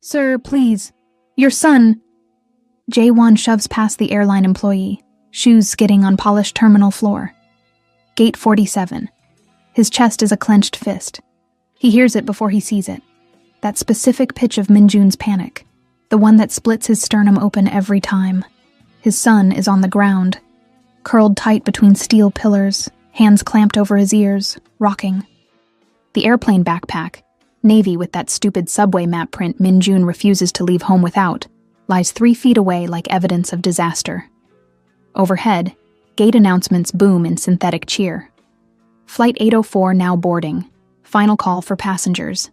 Sir, please. Your son. Jae-won shoves past the airline employee, shoes skidding on polished terminal floor. Gate 47. His chest is a clenched fist. He hears it before he sees it. That specific pitch of Minjun's panic. The one that splits his sternum open every time. His son is on the ground, curled tight between steel pillars, hands clamped over his ears, rocking. The airplane backpack, navy with that stupid subway map print Minjun refuses to leave home without, lies 3 feet away like evidence of disaster. Overhead, gate announcements boom in synthetic cheer. Flight 804 now boarding. Final call for passengers.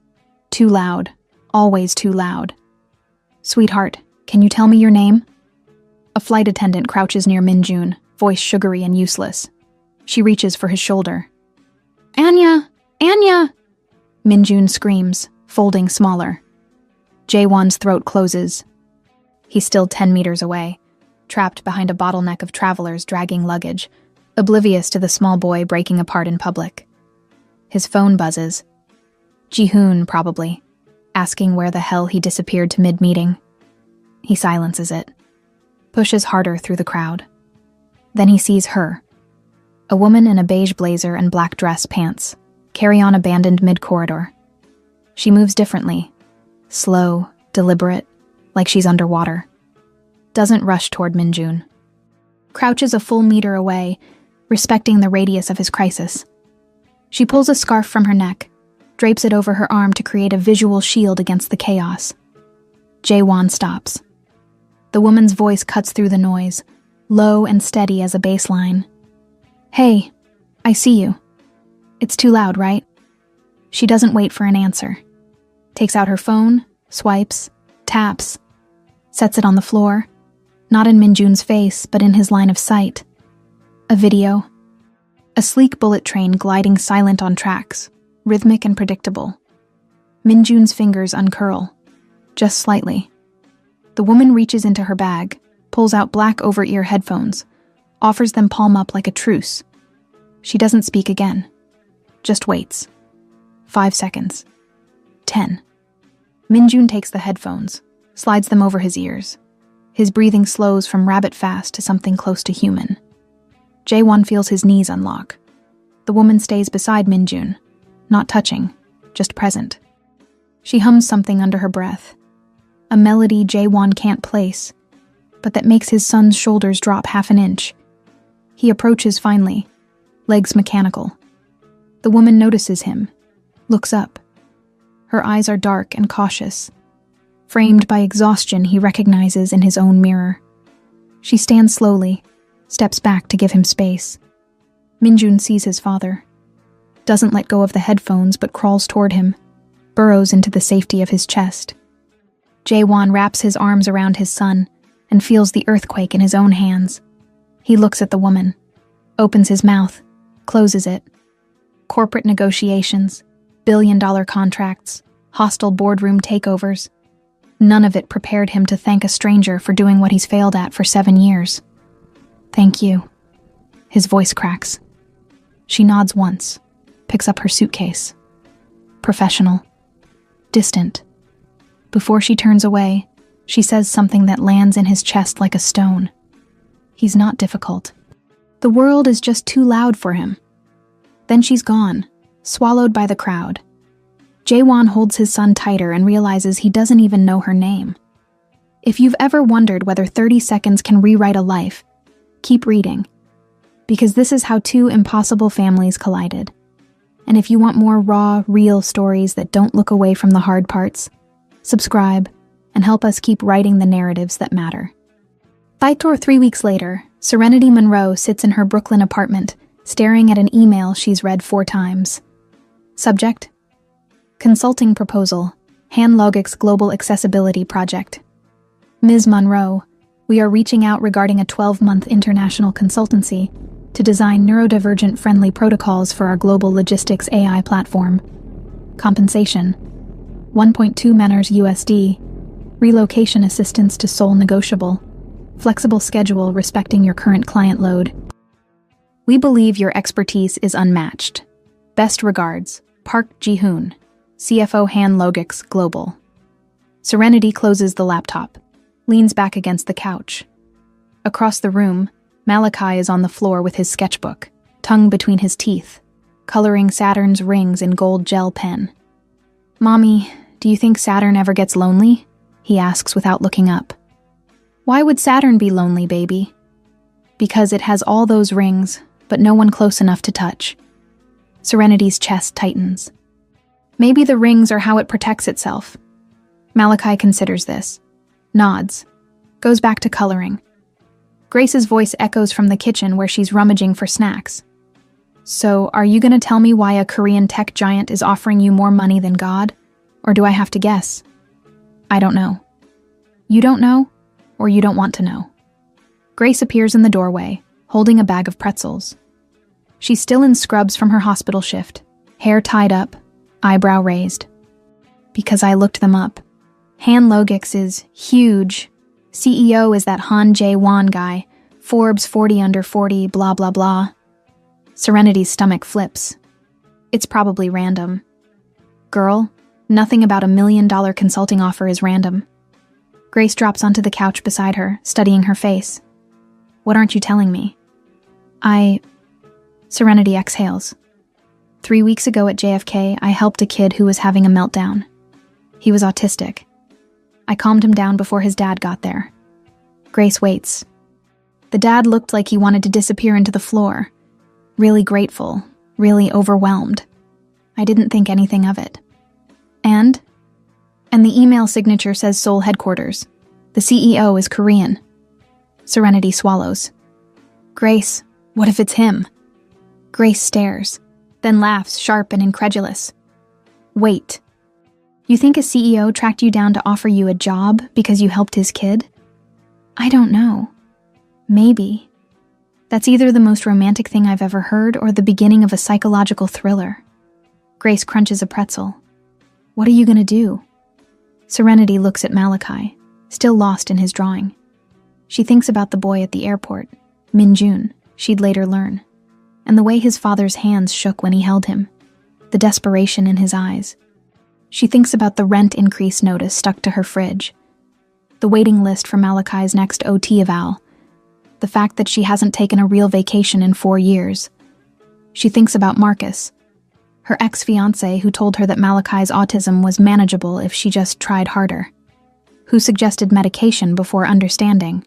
Too loud. Always too loud. Sweetheart, can you tell me your name? A flight attendant crouches near Minjun, voice sugary and useless. She reaches for his shoulder. Anya! Anya! Minjun screams, folding smaller. Jae-won's throat closes. He's still 10 meters away, trapped behind a bottleneck of travelers dragging luggage, oblivious to the small boy breaking apart in public. His phone buzzes. Ji-hoon, probably, asking where the hell he disappeared to mid-meeting. He silences it, pushes harder through the crowd. Then he sees her, a woman in a beige blazer and black dress pants, carry on abandoned mid-corridor. She moves differently, slow, deliberate, like she's underwater. Doesn't rush toward Minjun. Crouches a full meter away, respecting the radius of his crisis. She pulls a scarf from her neck, drapes it over her arm to create a visual shield against the chaos. Jae-won stops. The woman's voice cuts through the noise, low and steady as a bass line. Hey, I see you. It's too loud, right? She doesn't wait for an answer. Takes out her phone, swipes, taps, sets it on the floor, not in Minjun's face, but in his line of sight. A video. A sleek bullet train gliding silent on tracks, rhythmic and predictable. Minjun's fingers uncurl, just slightly. The woman reaches into her bag, pulls out black over-ear headphones, offers them palm up like a truce. She doesn't speak again, just waits. 5 seconds. 10. Minjun takes the headphones, slides them over his ears. His breathing slows from rabbit fast to something close to human. Jae-won feels his knees unlock. The woman stays beside Minjun, not touching, just present. She hums something under her breath, a melody Jae-won can't place, but that makes his son's shoulders drop half an inch. He approaches finally, legs mechanical. The woman notices him, looks up. Her eyes are dark and cautious. Framed by exhaustion he recognizes in his own mirror. She stands slowly, steps back to give him space. Minjun sees his father. Doesn't let go of the headphones but crawls toward him, burrows into the safety of his chest. Jae-won wraps his arms around his son and feels the earthquake in his own hands. He looks at the woman, opens his mouth, closes it. Corporate negotiations, billion-dollar contracts, hostile boardroom takeovers. None of it prepared him to thank a stranger for doing what he's failed at for 7 years. Thank you. His voice cracks. She nods once, picks up her suitcase. Professional. Distant. Before she turns away, she says something that lands in his chest like a stone. He's not difficult. The world is just too loud for him. Then she's gone, swallowed by the crowd. Jae-won holds his son tighter and realizes he doesn't even know her name. If you've ever wondered whether 30 seconds can rewrite a life, keep reading. Because this is how 2 impossible families collided. And if you want more raw, real stories that don't look away from the hard parts, subscribe and help us keep writing the narratives that matter. Thaitor 3 weeks later, Serenity Monroe sits in her Brooklyn apartment, staring at an email she's read 4 times. Subject: Consulting Proposal, HanLogic's Global Accessibility Project. Ms. Monroe, we are reaching out regarding a 12-month international consultancy to design neurodivergent-friendly protocols for our global logistics AI platform. Compensation: 1.2 Manners USD. Relocation assistance to Seoul negotiable. Flexible schedule respecting your current client load. We believe your expertise is unmatched. Best regards, Park Ji-hoon, CFO HanLogic's Global. Serenity closes the laptop, leans back against the couch. Across the room, Malachi is on the floor with his sketchbook, tongue between his teeth, coloring Saturn's rings in gold gel pen. "Mommy, do you think Saturn ever gets lonely?" he asks without looking up. "Why would Saturn be lonely, baby?" "Because it has all those rings, but no one close enough to touch." Serenity's chest tightens. Maybe the rings are how it protects itself. Malachi considers this, nods, goes back to coloring. Grace's voice echoes from the kitchen where she's rummaging for snacks. "So, are you going to tell me why a Korean tech giant is offering you more money than God? Or do I have to guess?" "I don't know." "You don't know? Or you don't want to know?" Grace appears in the doorway, holding a bag of pretzels. She's still in scrubs from her hospital shift, hair tied up, eyebrow raised. "Because I looked them up. Han Logix is huge. CEO is that Han Jae-won guy. Forbes 40 under 40, blah blah blah." Serenity's stomach flips. It's probably random. "Girl, nothing about $1 million consulting offer is random." Grace drops onto the couch beside her, studying her face. "What aren't you telling me?" Serenity exhales. 3 weeks ago at JFK, I helped a kid who was having a meltdown. He was autistic. I calmed him down before his dad got there. Grace waits. The dad looked like he wanted to disappear into the floor. Really grateful, really overwhelmed. I didn't think anything of it. And the email signature says Seoul headquarters. The CEO is Korean. Serenity swallows. "Grace, what if it's him?" Grace stares, then laughs, sharp and incredulous. "Wait. You think a CEO tracked you down to offer you a job because you helped his kid?" "I don't know. Maybe. That's either the most romantic thing I've ever heard or the beginning of a psychological thriller." Grace crunches a pretzel. "What are you going to do?" Serenity looks at Malachi, still lost in his drawing. She thinks about the boy at the airport, Min-jun, she'd later learn, and the way his father's hands shook when he held him, the desperation in his eyes. She thinks about the rent increase notice stuck to her fridge, the waiting list for Malachi's next OT eval, the fact that she hasn't taken a real vacation in 4 years. She thinks about Marcus, her ex-fiancé who told her that Malachi's autism was manageable if she just tried harder, who suggested medication before understanding,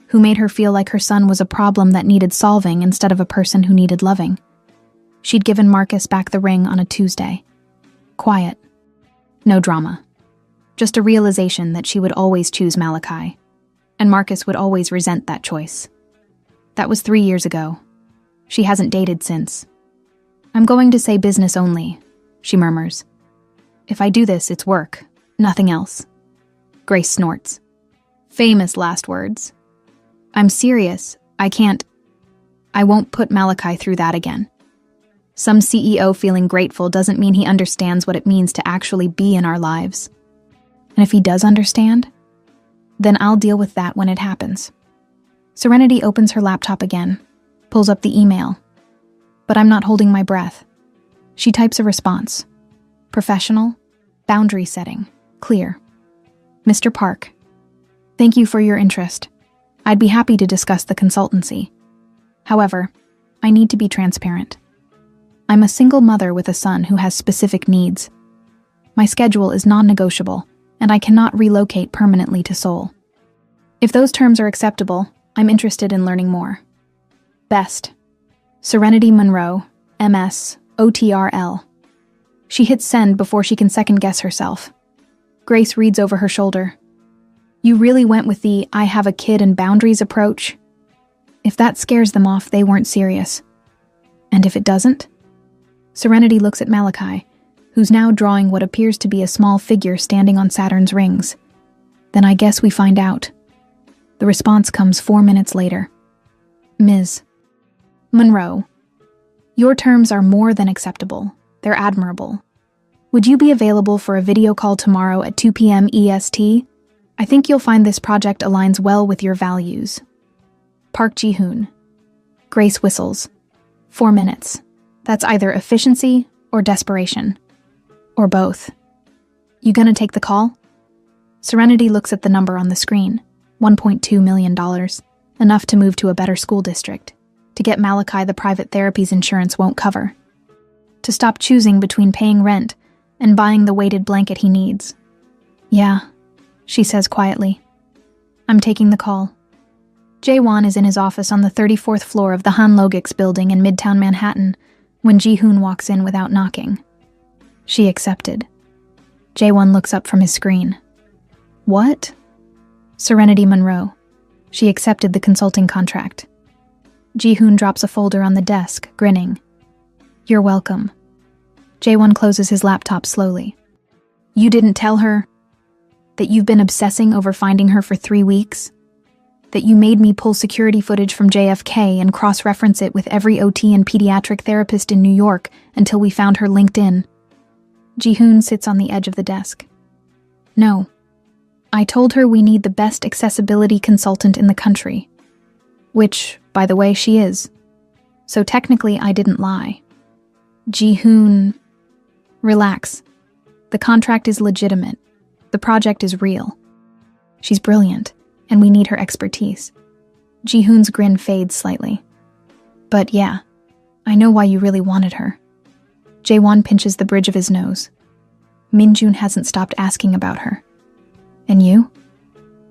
who made her feel like her son was a problem that needed solving instead of a person who needed loving. She'd given Marcus back the ring on a Tuesday. Quiet. No drama. Just a realization that she would always choose Malachi, and Marcus would always resent that choice. That was 3 years ago. She hasn't dated since. "I'm going to say business only," she murmurs. "If I do this, it's work, nothing else." Grace snorts. Famous last words. "I'm serious. I won't put Malachi through that again." Some CEO feeling grateful doesn't mean he understands what it means to actually be in our lives. And if he does understand, then I'll deal with that when it happens. Serenity opens her laptop again, pulls up the email. But I'm not holding my breath. She types a response. Professional, boundary setting, clear. "Mr. Park, thank you for your interest. I'd be happy to discuss the consultancy. However, I need to be transparent. I'm a single mother with a son who has specific needs. My schedule is non-negotiable, and I cannot relocate permanently to Seoul. If those terms are acceptable, I'm interested in learning more. Best. Serenity Monroe, MS, OTRL." She hits send before she can second-guess herself. Grace reads over her shoulder. "You really went with the I have a kid and boundaries approach? If that scares them off, they weren't serious. And if it doesn't?" Serenity looks at Malachi, who's now drawing what appears to be a small figure standing on Saturn's rings. "Then I guess we find out." The response comes 4 minutes later. "Ms. Monroe, your terms are more than acceptable. They're admirable. Would you be available for a video call tomorrow at 2 p.m. EST? I think you'll find this project aligns well with your values. Park Ji-hoon." Grace whistles. 4 minutes. That's either efficiency or desperation. Or both. "You gonna take the call?" Serenity looks at the number on the screen. $1.2 million. Enough to move to a better school district. To get Malachi the private therapies insurance won't cover. To stop choosing between paying rent and buying the weighted blanket he needs. Yeah, she says quietly. I'm taking the call. Jae-won is in his office on the 34th floor of the Han Logix building in Midtown Manhattan when Ji-hoon walks in without knocking. She accepted. Jae-won looks up from his screen. What? Serenity Monroe. She accepted the consulting contract. Ji-hoon drops a folder on the desk, grinning. You're welcome. Jae-won closes his laptop slowly. You didn't tell her that you've been obsessing over finding her for 3 weeks? That you made me pull security footage from JFK and cross-reference it with every OT and pediatric therapist in New York until we found her LinkedIn? Ji-hoon sits on the edge of the desk. No. I told her we need the best accessibility consultant in the country. Which, by the way, she is. So technically, I didn't lie. Ji-hoon... Relax. The contract is legitimate. The project is real. She's brilliant, and we need her expertise. Ji-hoon's grin fades slightly. But yeah, I know why you really wanted her. Jae-won pinches the bridge of his nose. Min-jun hasn't stopped asking about her. And you?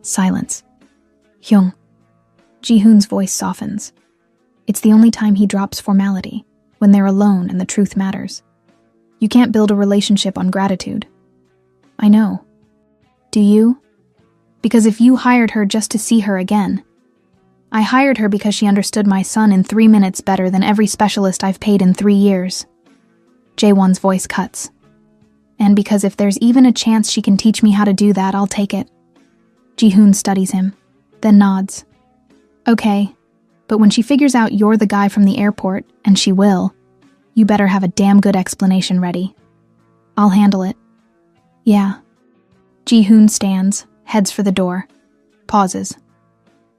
Silence. Hyung. Ji-hoon's voice softens. It's the only time he drops formality, when they're alone and the truth matters. You can't build a relationship on gratitude. I know. Do you? Because if you hired her just to see her again. I hired her because she understood my son in 3 minutes better than every specialist I've paid in 3 years. Jae-won's voice cuts. And because if there's even a chance she can teach me how to do that, I'll take it. Ji-hoon studies him, then nods. Okay, but when she figures out you're the guy from the airport, and she will, you better have a damn good explanation ready. I'll handle it. Yeah. Ji-hoon stands, heads for the door, pauses.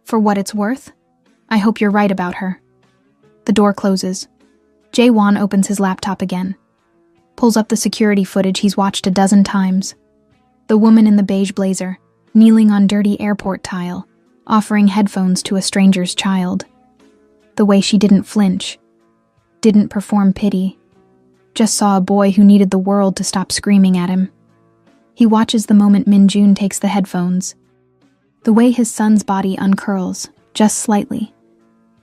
For what it's worth, I hope you're right about her. The door closes. Jae-won opens his laptop again. Pulls up the security footage he's watched a dozen times. The woman in the beige blazer, kneeling on dirty airport tile, offering headphones to a stranger's child. The way she didn't flinch. Didn't perform pity. Just saw a boy who needed the world to stop screaming at him. He watches the moment Min-jun takes the headphones. The way his son's body uncurls, just slightly.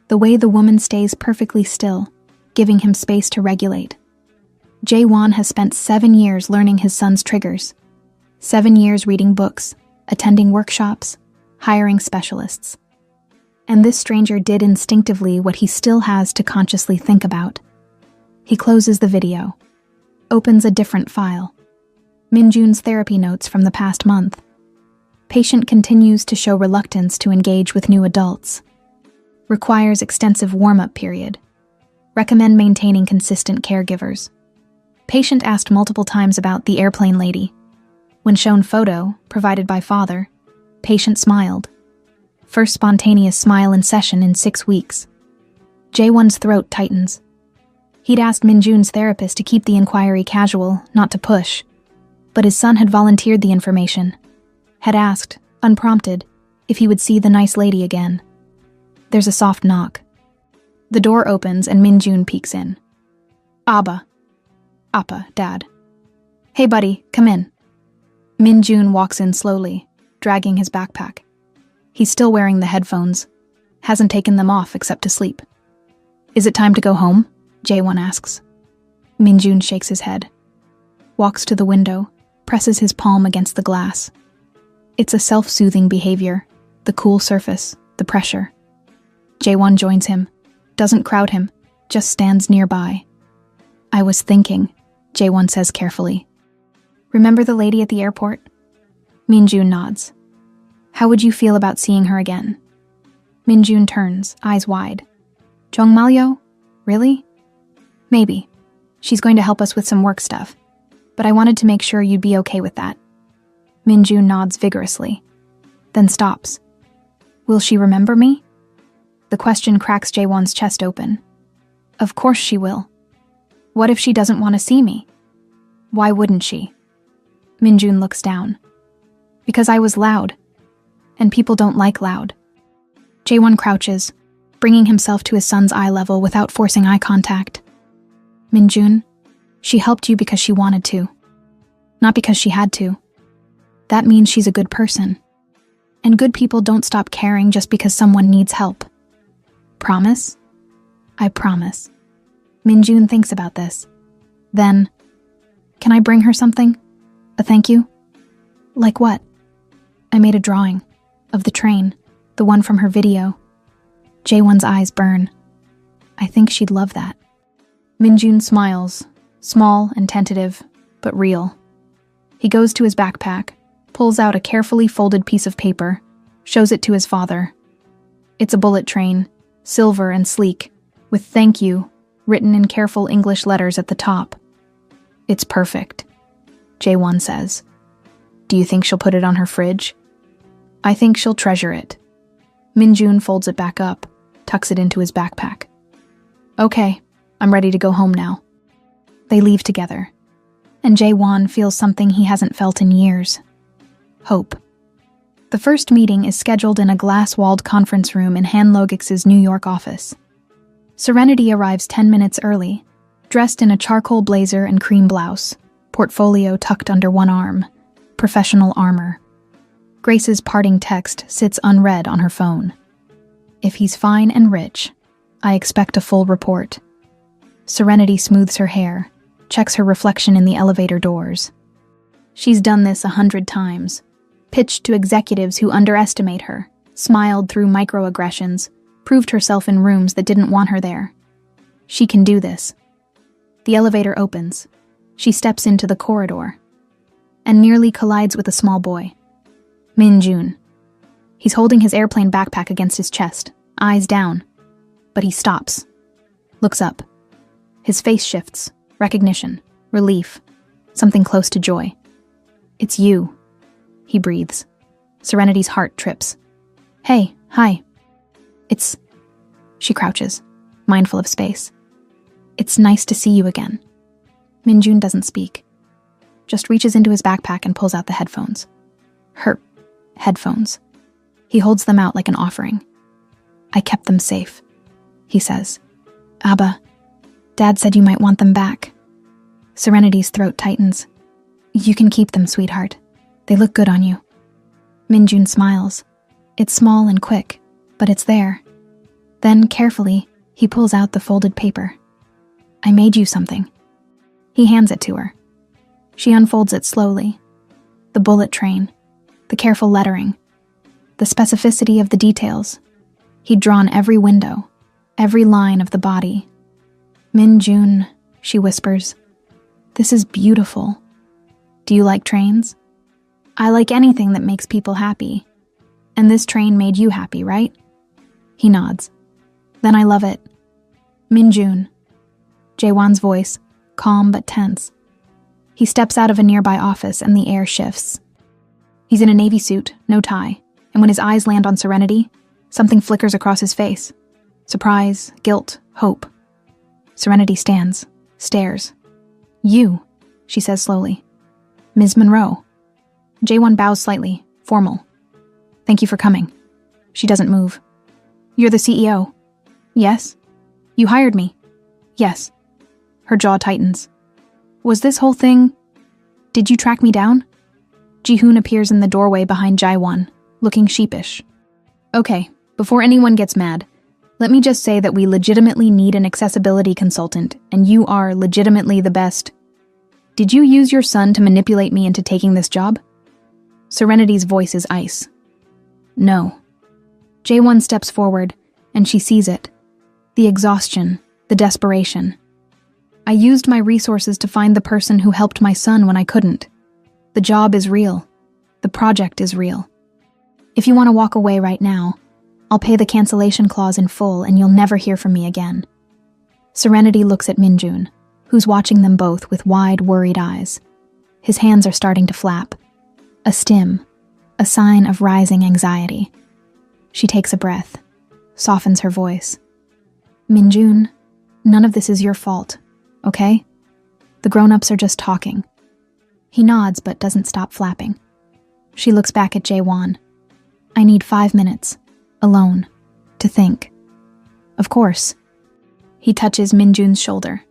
The way the woman stays perfectly still, giving him space to regulate. Jae-won has spent 7 years learning his son's triggers. 7 years reading books, attending workshops, hiring specialists. And this stranger did instinctively what he still has to consciously think about. He closes the video, opens a different file. Min-jun's therapy notes from the past month. Patient continues to show reluctance to engage with new adults. Requires extensive warm-up period. Recommend maintaining consistent caregivers. Patient asked multiple times about the airplane lady. When shown photo, provided by father, patient smiled. First spontaneous smile in session in 6 weeks. Jae-won's throat tightens. He'd asked Min-jun's therapist to keep the inquiry casual, not to push. But his son had volunteered the information. Had asked, unprompted, if he would see the nice lady again. There's a soft knock. The door opens and Min-jun peeks in. Abba. Appa, Dad. Hey buddy, come in. Min-jun walks in slowly, dragging his backpack. He's still wearing the headphones. Hasn't taken them off except to sleep. Is it time to go home? Jae-won asks. Min-jun shakes his head. Walks to the window, presses his palm against the glass. It's a self-soothing behavior. The cool surface, the pressure. Jae-won joins him. Doesn't crowd him, just stands nearby. I was thinking, Jae-won says carefully. Remember the lady at the airport? Min-jun nods. How would you feel about seeing her again? Min-jun turns, eyes wide. Jong Malyo? Really? Maybe. She's going to help us with some work stuff. But I wanted to make sure you'd be okay with that. Min-jun nods vigorously, then stops. Will she remember me? The question cracks Jae-won's chest open. Of course she will. What if she doesn't want to see me? Why wouldn't she? Min-jun looks down. Because I was loud. And people don't like loud. Jaewon crouches, bringing himself to his son's eye level without forcing eye contact. Minjun, she helped you because she wanted to. Not because she had to. That means she's a good person. And good people don't stop caring just because someone needs help. Promise? I promise. Minjun thinks about this. Then, can I bring her something? A thank you? Like what? I made a drawing. Of the train. The one from her video. Jaewon's eyes burn. I think she'd love that. Minjun smiles. Small and tentative, but real. He goes to his backpack, pulls out a carefully folded piece of paper, shows it to his father. It's a bullet train, silver and sleek, with thank you written in careful English letters at the top. It's perfect, Jaewon says. Do you think she'll put it on her fridge? I think she'll treasure it. Minjun folds it back up, tucks it into his backpack. Okay, I'm ready to go home now. They leave together, and Jaewon feels something he hasn't felt in years. Hope. The first meeting is scheduled in a glass-walled conference room in Han Logix's New York office. Serenity arrives 10 minutes early, dressed in a charcoal blazer and cream blouse, portfolio tucked under one arm, professional armor. Grace's parting text sits unread on her phone. If he's fine and rich, I expect a full report. Serenity smooths her hair, checks her reflection in the elevator doors. She's done this 100 times, pitched to executives who underestimate her, smiled through microaggressions, proved herself in rooms that didn't want her there. She can do this. The elevator opens. She steps into the corridor and nearly collides with a small boy. Minjun. He's holding his airplane backpack against his chest, eyes down. But he stops, looks up. His face shifts, recognition, relief, something close to joy. It's you, he breathes. Serenity's heart trips. Hey, hi. She crouches, mindful of space. It's nice to see you again. Minjun doesn't speak, just reaches into his backpack and pulls out the headphones. Her headphones. He holds them out like an offering. I kept them safe, he says. Abba, Dad said you might want them back. Serenity's throat tightens. You can keep them, sweetheart. They look good on you. Minjun smiles. It's small and quick, but it's there. Then, carefully, he pulls out the folded paper. I made you something. He hands it to her. She unfolds it slowly. The bullet train, the careful lettering, the specificity of the details. He'd drawn every window, every line of the body. Minjun, she whispers. This is beautiful. Do you like trains? I like anything that makes people happy. And this train made you happy, right? He nods. Then I love it. Minjun. Jaewon's voice, calm but tense. He steps out of a nearby office and the air shifts. He's in a navy suit, no tie, and when his eyes land on Serenity, something flickers across his face. Surprise, guilt, hope. Serenity stands, stares. You, she says slowly. Ms. Monroe. Jaewon bows slightly, formal. Thank you for coming. She doesn't move. You're the CEO. Yes. You hired me. Yes. Her jaw tightens. Was this whole thing... Did you track me down? Ji-hoon appears in the doorway behind Jaewon, looking sheepish. Okay, before anyone gets mad, let me just say that we legitimately need an accessibility consultant, and you are legitimately the best. Did you use your son to manipulate me into taking this job? Serenity's voice is ice. No. Jaewon steps forward, and she sees it. The exhaustion, the desperation. I used my resources to find the person who helped my son when I couldn't. The job is real. The project is real. If you want to walk away right now, I'll pay the cancellation clause in full and you'll never hear from me again. Serenity looks at Minjun, who's watching them both with wide, worried eyes. His hands are starting to flap. A stim, a sign of rising anxiety. She takes a breath, softens her voice. Minjun, none of this is your fault, okay? The grown-ups are just talking. He nods but doesn't stop flapping. She looks back at Jaewon. I need 5 minutes, alone, to think. Of course. He touches Minjun's shoulder.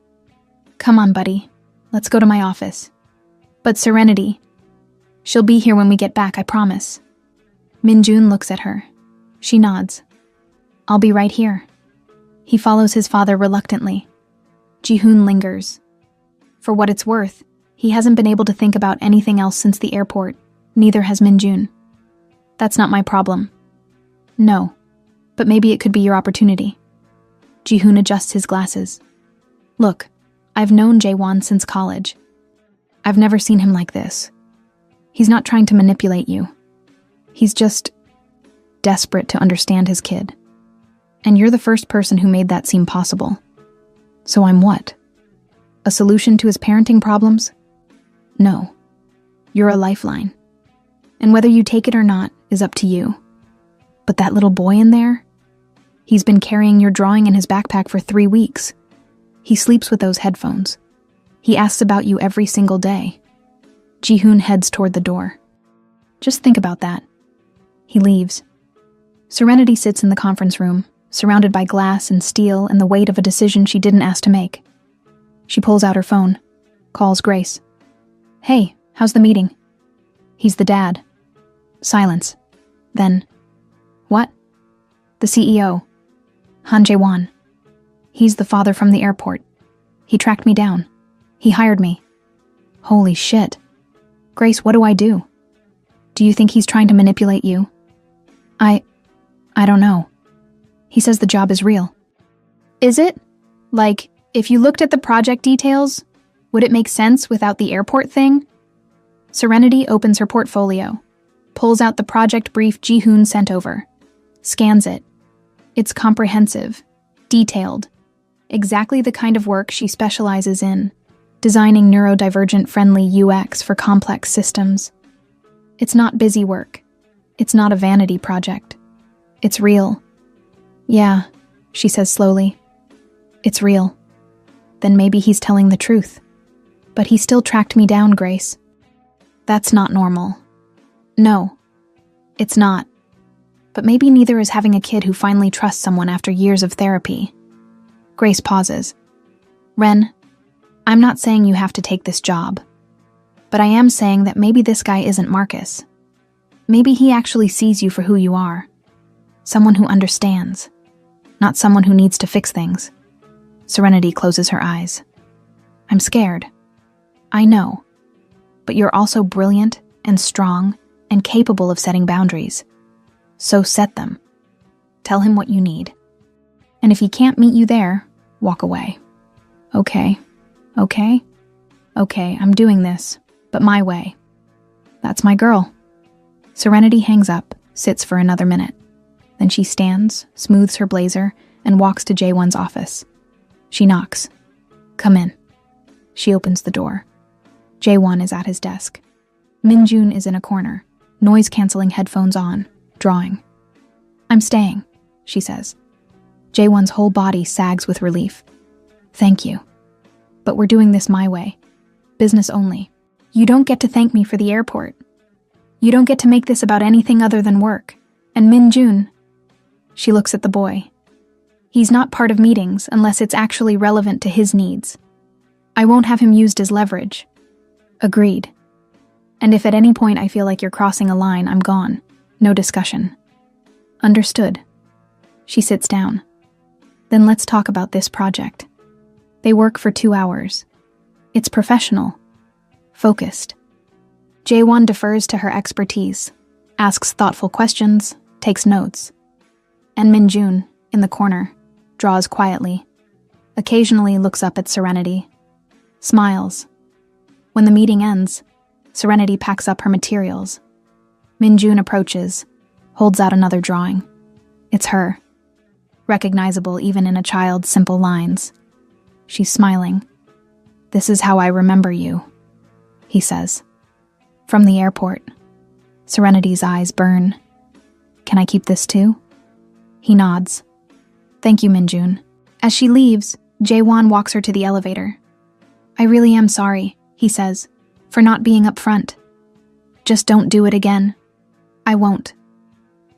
Come on, buddy. Let's go to my office. But Serenity. She'll be here when we get back, I promise. Minjun looks at her. She nods. I'll be right here. He follows his father reluctantly. Ji-hoon lingers. For what it's worth, he hasn't been able to think about anything else since the airport. Neither has Minjun. That's not my problem. No, but maybe it could be your opportunity. Ji-hoon adjusts his glasses. Look, I've known Jaewon since college. I've never seen him like this. He's not trying to manipulate you. He's just desperate to understand his kid. And you're the first person who made that seem possible. So I'm what? A solution to his parenting problems? No. You're a lifeline. And whether you take it or not is up to you. But that little boy in there? He's been carrying your drawing in his backpack for 3 weeks. He sleeps with those headphones. He asks about you every single day. Ji-hoon heads toward the door. Just think about that. He leaves. Serenity sits in the conference room, surrounded by glass and steel and the weight of a decision she didn't ask to make. She pulls out her phone, calls Grace. Hey, how's the meeting? He's the dad. Silence. Then, what? The CEO. Han Jae-won. He's the father from the airport. He tracked me down. He hired me. Holy shit. Grace, what do I do? Do you think he's trying to manipulate you? I don't know. He says the job is real. Is it? Like, if you looked at the project details, would it make sense without the airport thing? Serenity opens her portfolio, pulls out the project brief Ji-hoon sent over, scans it. It's comprehensive, detailed, exactly the kind of work she specializes in, designing neurodivergent-friendly UX for complex systems. It's not busy work. It's not a vanity project. It's real. Yeah, she says slowly. It's real. Then maybe he's telling the truth. But he still tracked me down, Grace. That's not normal. No, it's not. But maybe neither is having a kid who finally trusts someone after years of therapy. Grace pauses. Ren, I'm not saying you have to take this job. But I am saying that maybe this guy isn't Marcus. Maybe he actually sees you for who you are. Someone who understands. Not someone who needs to fix things. Serenity closes her eyes. I'm scared. I know. But you're also brilliant and strong and capable of setting boundaries. So set them. Tell him what you need. And if he can't meet you there, walk away. Okay. Okay? Okay, I'm doing this, but my way. That's my girl. Serenity hangs up, sits for another minute. Then she stands, smooths her blazer, and walks to Jaewon's office. She knocks. Come in. She opens the door. Jaewon is at his desk. Minjun is in a corner, noise-canceling headphones on, drawing. I'm staying, she says. Jaewon's whole body sags with relief. Thank you. But we're doing this my way. Business only. You don't get to thank me for the airport. You don't get to make this about anything other than work. And Minjun. She looks at the boy. He's not part of meetings unless it's actually relevant to his needs. I won't have him used as leverage. Agreed. And if at any point I feel like you're crossing a line, I'm gone. No discussion. Understood. She sits down. Then let's talk about this project. They work for 2 hours. It's professional. Focused. Jaewon defers to her expertise, asks thoughtful questions, takes notes. And Minjun, in the corner, draws quietly, occasionally looks up at Serenity, smiles. When the meeting ends, Serenity packs up her materials. Minjun approaches, holds out another drawing. It's her, recognizable even in a child's simple lines. She's smiling. This is how I remember you, he says. From the airport. Serenity's eyes burn. Can I keep this too? He nods. Thank you, Minjun. As she leaves, Jaewon walks her to the elevator. I really am sorry, he says, for not being up front. Just don't do it again. I won't.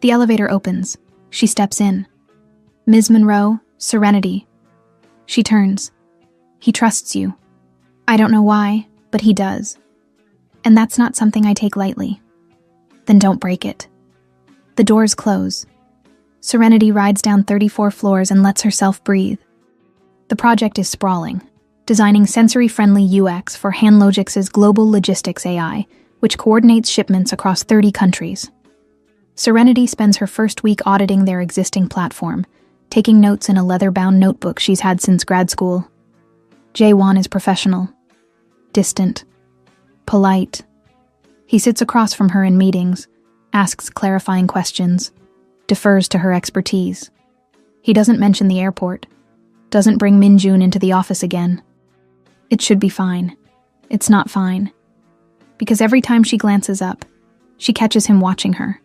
The elevator opens. She steps in. Ms. Monroe, Serenity. She turns. He trusts you. I don't know why, but he does. And that's not something I take lightly. Then don't break it. The doors close. Serenity rides down 34 floors and lets herself breathe. The project is sprawling, designing sensory-friendly UX for Handlogix's global logistics AI, which coordinates shipments across 30 countries. Serenity spends her first week auditing their existing platform, taking notes in a leather-bound notebook she's had since grad school. Jae-won is professional, distant, polite. He sits across from her in meetings, asks clarifying questions, defers to her expertise. He doesn't mention the airport, doesn't bring Min-jun into the office again. It should be fine. It's not fine. Because every time she glances up, she catches him watching her.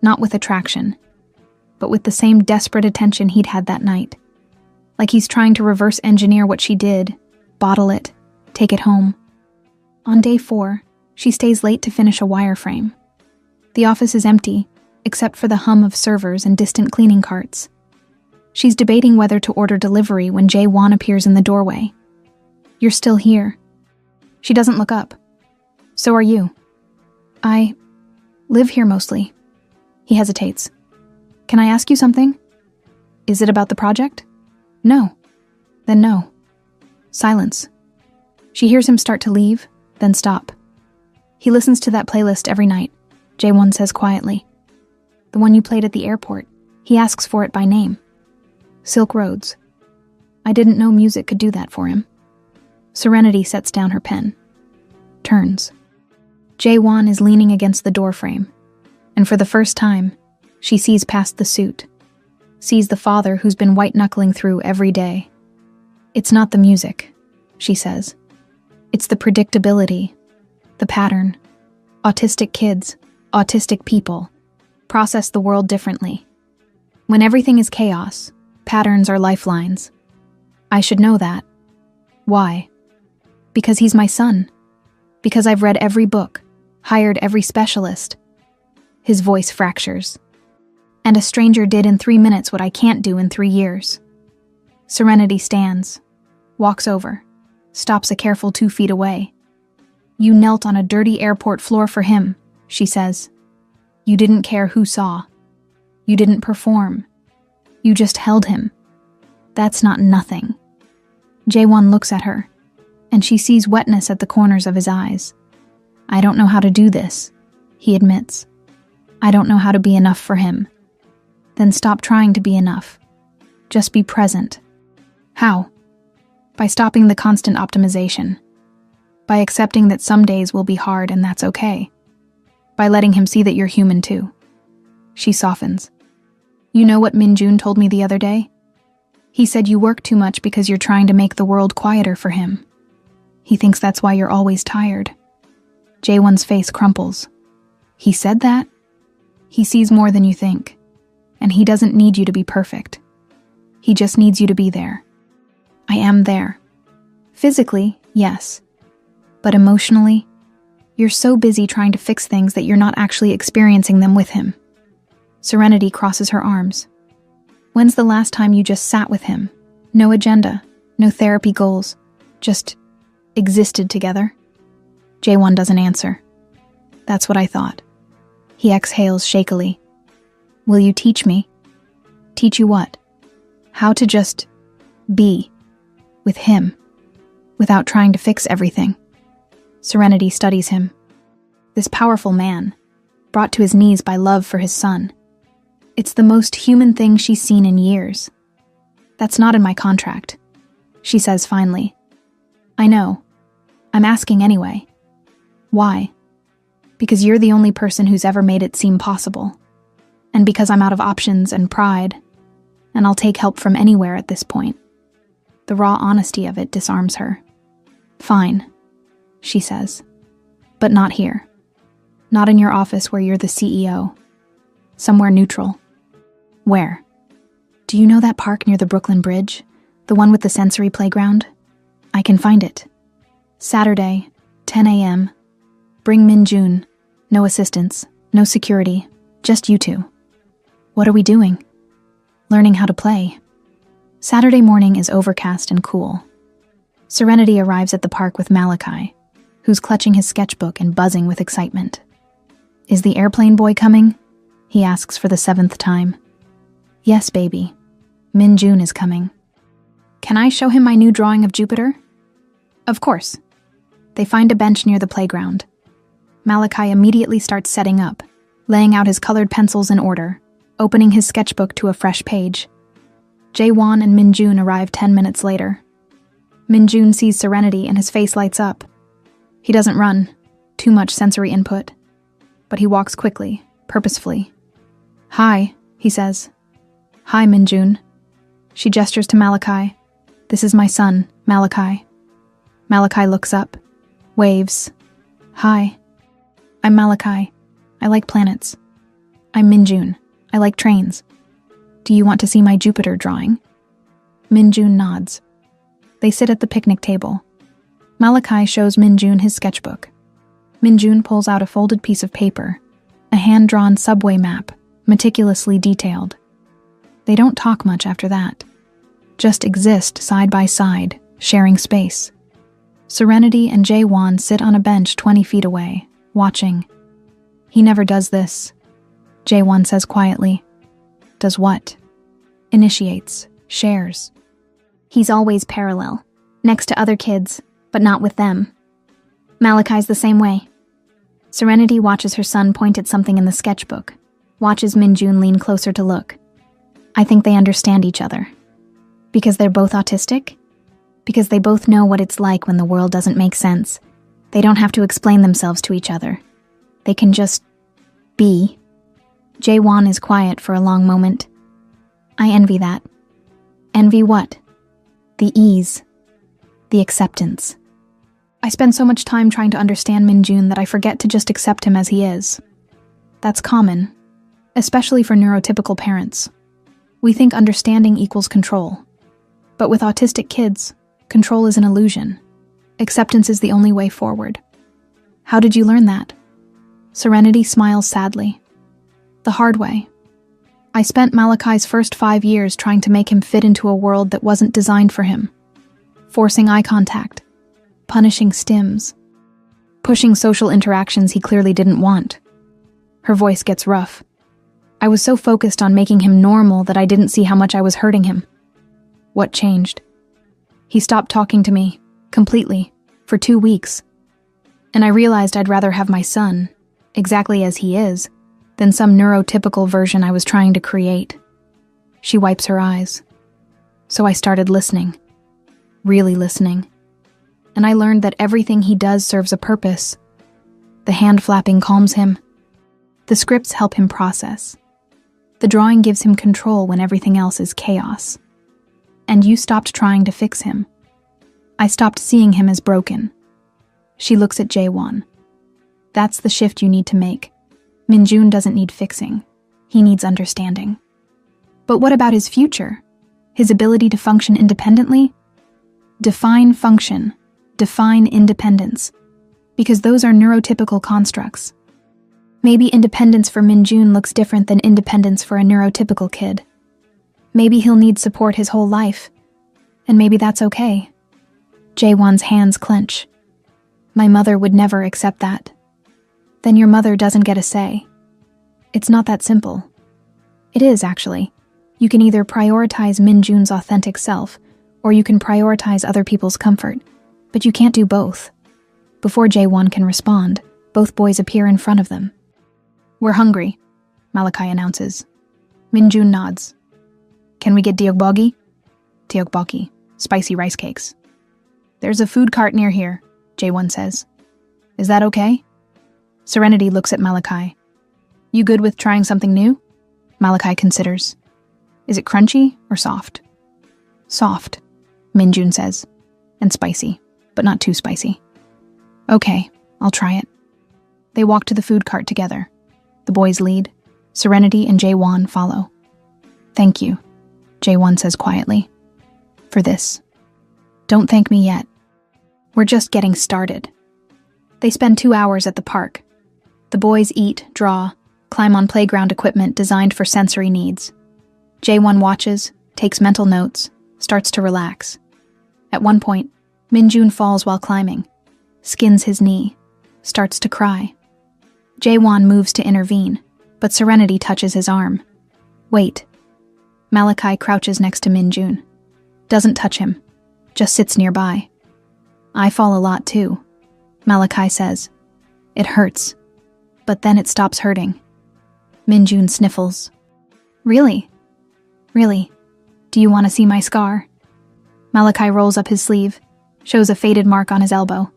Not with attraction, but with the same desperate attention he'd had that night. Like he's trying to reverse engineer what she did, bottle it, take it home. On day 4, she stays late to finish a wireframe. The office is empty, except for the hum of servers and distant cleaning carts. She's debating whether to order delivery when Jae-won appears in the doorway. You're still here. She doesn't look up. So are you. I live here mostly. He hesitates. Can I ask you something? Is it about the project? No. Then no. Silence. She hears him start to leave, then stop. He listens to that playlist every night, Jae-won says quietly. The one you played at the airport. He asks for it by name. Silk Roads. I didn't know music could do that for him. Serenity sets down her pen. Turns. Jae-won is leaning against the doorframe, and for the first time, she sees past the suit. Sees the father who's been white-knuckling through every day. It's not the music, she says. It's the predictability, the pattern. Autistic kids, autistic people, process the world differently. When everything is chaos, patterns are lifelines. I should know that. Why? Because he's my son. Because I've read every book, hired every specialist. His voice fractures. And a stranger did in 3 minutes what I can't do in 3 years. Serenity stands, walks over, stops a careful 2 feet away. You knelt on a dirty airport floor for him, she says. You didn't care who saw. You didn't perform. You just held him. That's not nothing. Jae-won looks at her, and she sees wetness at the corners of his eyes. I don't know how to do this, he admits. I don't know how to be enough for him. Then stop trying to be enough. Just be present. How? By stopping the constant optimization. By accepting that some days will be hard and that's okay. By letting him see that you're human too. She softens. You know what Min-jun told me the other day? He said you work too much because you're trying to make the world quieter for him. He thinks that's why you're always tired. Jae-won's face crumples. He said that? He sees more than you think. And he doesn't need you to be perfect. He just needs you to be there. I am there. Physically, yes. But emotionally, you're so busy trying to fix things that you're not actually experiencing them with him. Serenity crosses her arms. When's the last time you just sat with him? No agenda, no therapy goals, just existed together? Jae-won doesn't answer. That's what I thought. He exhales shakily. Will you teach me? Teach you what? How to just be with him without trying to fix everything. Serenity studies him. This powerful man, brought to his knees by love for his son. It's the most human thing she's seen in years. That's not in my contract, she says finally. I know. I'm asking anyway. Why? Because you're the only person who's ever made it seem possible. And because I'm out of options and pride, and I'll take help from anywhere at this point. The raw honesty of it disarms her. Fine, she says. But not here. Not in your office where you're the CEO. Somewhere neutral. Where? Do you know that park near the Brooklyn Bridge? The one with the sensory playground? I can find it. Saturday, 10 a.m. Bring Min-jun. No assistants, no security, just you two. What are we doing? Learning how to play. Saturday morning is overcast and cool. Serenity arrives at the park with Malachi, who's clutching his sketchbook and buzzing with excitement. Is the airplane boy coming? He asks for the 7th time. Yes, baby. Min-jun is coming. Can I show him my new drawing of Jupiter? Of course. They find a bench near the playground. Malachi immediately starts setting up, laying out his colored pencils in order, opening his sketchbook to a fresh page. Jae-won and Min-jun arrive 10 minutes later. Min-jun sees Serenity and his face lights up. He doesn't run, too much sensory input. But he walks quickly, purposefully. Hi, he says. Hi, Min-jun. She gestures to Malachi. This is my son, Malachi. Malachi looks up, waves. Hi. I'm Malachi. I like planets. I'm Min-jun. I like trains. Do you want to see my Jupiter drawing? Min-jun nods. They sit at the picnic table. Malachi shows Min-jun his sketchbook. Min-jun pulls out a folded piece of paper, a hand-drawn subway map, meticulously detailed. They don't talk much after that. Just exist side by side, sharing space. Serenity and Jae-won sit on a bench 20 feet away, watching. He never does this, Jae-won says quietly. Does what? Initiates, shares. He's always parallel, next to other kids, but not with them. Malachi's the same way. Serenity watches her son point at something in the sketchbook, watches Min-jun lean closer to look. I think they understand each other. Because they're both autistic? Because they both know what it's like when the world doesn't make sense. They don't have to explain themselves to each other. They can just be. Jae-won is quiet for a long moment. I envy that. Envy what? The ease. The acceptance. I spend so much time trying to understand Min-jun that I forget to just accept him as he is. That's common, especially for neurotypical parents. We think understanding equals control. But with autistic kids, control is an illusion. Acceptance is the only way forward. How did you learn that? Serenity smiles sadly. The hard way. I spent Malachi's first 5 years trying to make him fit into a world that wasn't designed for him. Forcing eye contact. Punishing stims. Pushing social interactions he clearly didn't want. Her voice gets rough. I was so focused on making him normal that I didn't see how much I was hurting him. What changed? He stopped talking to me, completely, for 2 weeks. And I realized I'd rather have my son, exactly as he is, than some neurotypical version I was trying to create. She wipes her eyes. So I started listening. Really listening. And I learned that everything he does serves a purpose. The hand flapping calms him. The scripts help him process. The drawing gives him control when everything else is chaos. And you stopped trying to fix him. I stopped seeing him as broken. She looks at Jae-won. That's the shift you need to make. Min-jun doesn't need fixing. He needs understanding. But what about his future? His ability to function independently? Define function. Define independence. Because those are neurotypical constructs. Maybe independence for Min-jun looks different than independence for a neurotypical kid. Maybe he'll need support his whole life. And maybe that's okay. Jae-won's hands clench. My mother would never accept that. Then your mother doesn't get a say. It's not that simple. It is, actually. You can either prioritize Min-jun's authentic self, or you can prioritize other people's comfort. But you can't do both. Before Jae-won can respond, both boys appear in front of them. We're hungry, Malachi announces. Min-jun nods. Can we get tteokbokki? Tteokbokki, spicy rice cakes. There's a food cart near here, Jae-won says. Is that okay? Serenity looks at Malachi. You good with trying something new? Malachi considers. Is it crunchy or soft? Soft, Min-jun says. And spicy, but not too spicy. Okay, I'll try it. They walk to the food cart together. The boys lead. Serenity and Jae-won follow. Thank you, Jae-won says quietly. For this. Don't thank me yet. We're just getting started. They spend 2 hours at the park. The boys eat, draw, climb on playground equipment designed for sensory needs. Jaewon watches, takes mental notes, starts to relax. At one point, Minjun falls while climbing, skins his knee, starts to cry. Jaewon moves to intervene, but Serenity touches his arm. Wait. Malachi crouches next to Minjun. Doesn't touch him, just sits nearby. I fall a lot too, Malachi says. It hurts, but then it stops hurting. Minjun sniffles. Really? Really? Do you want to see my scar? Malachi rolls up his sleeve, shows a faded mark on his elbow.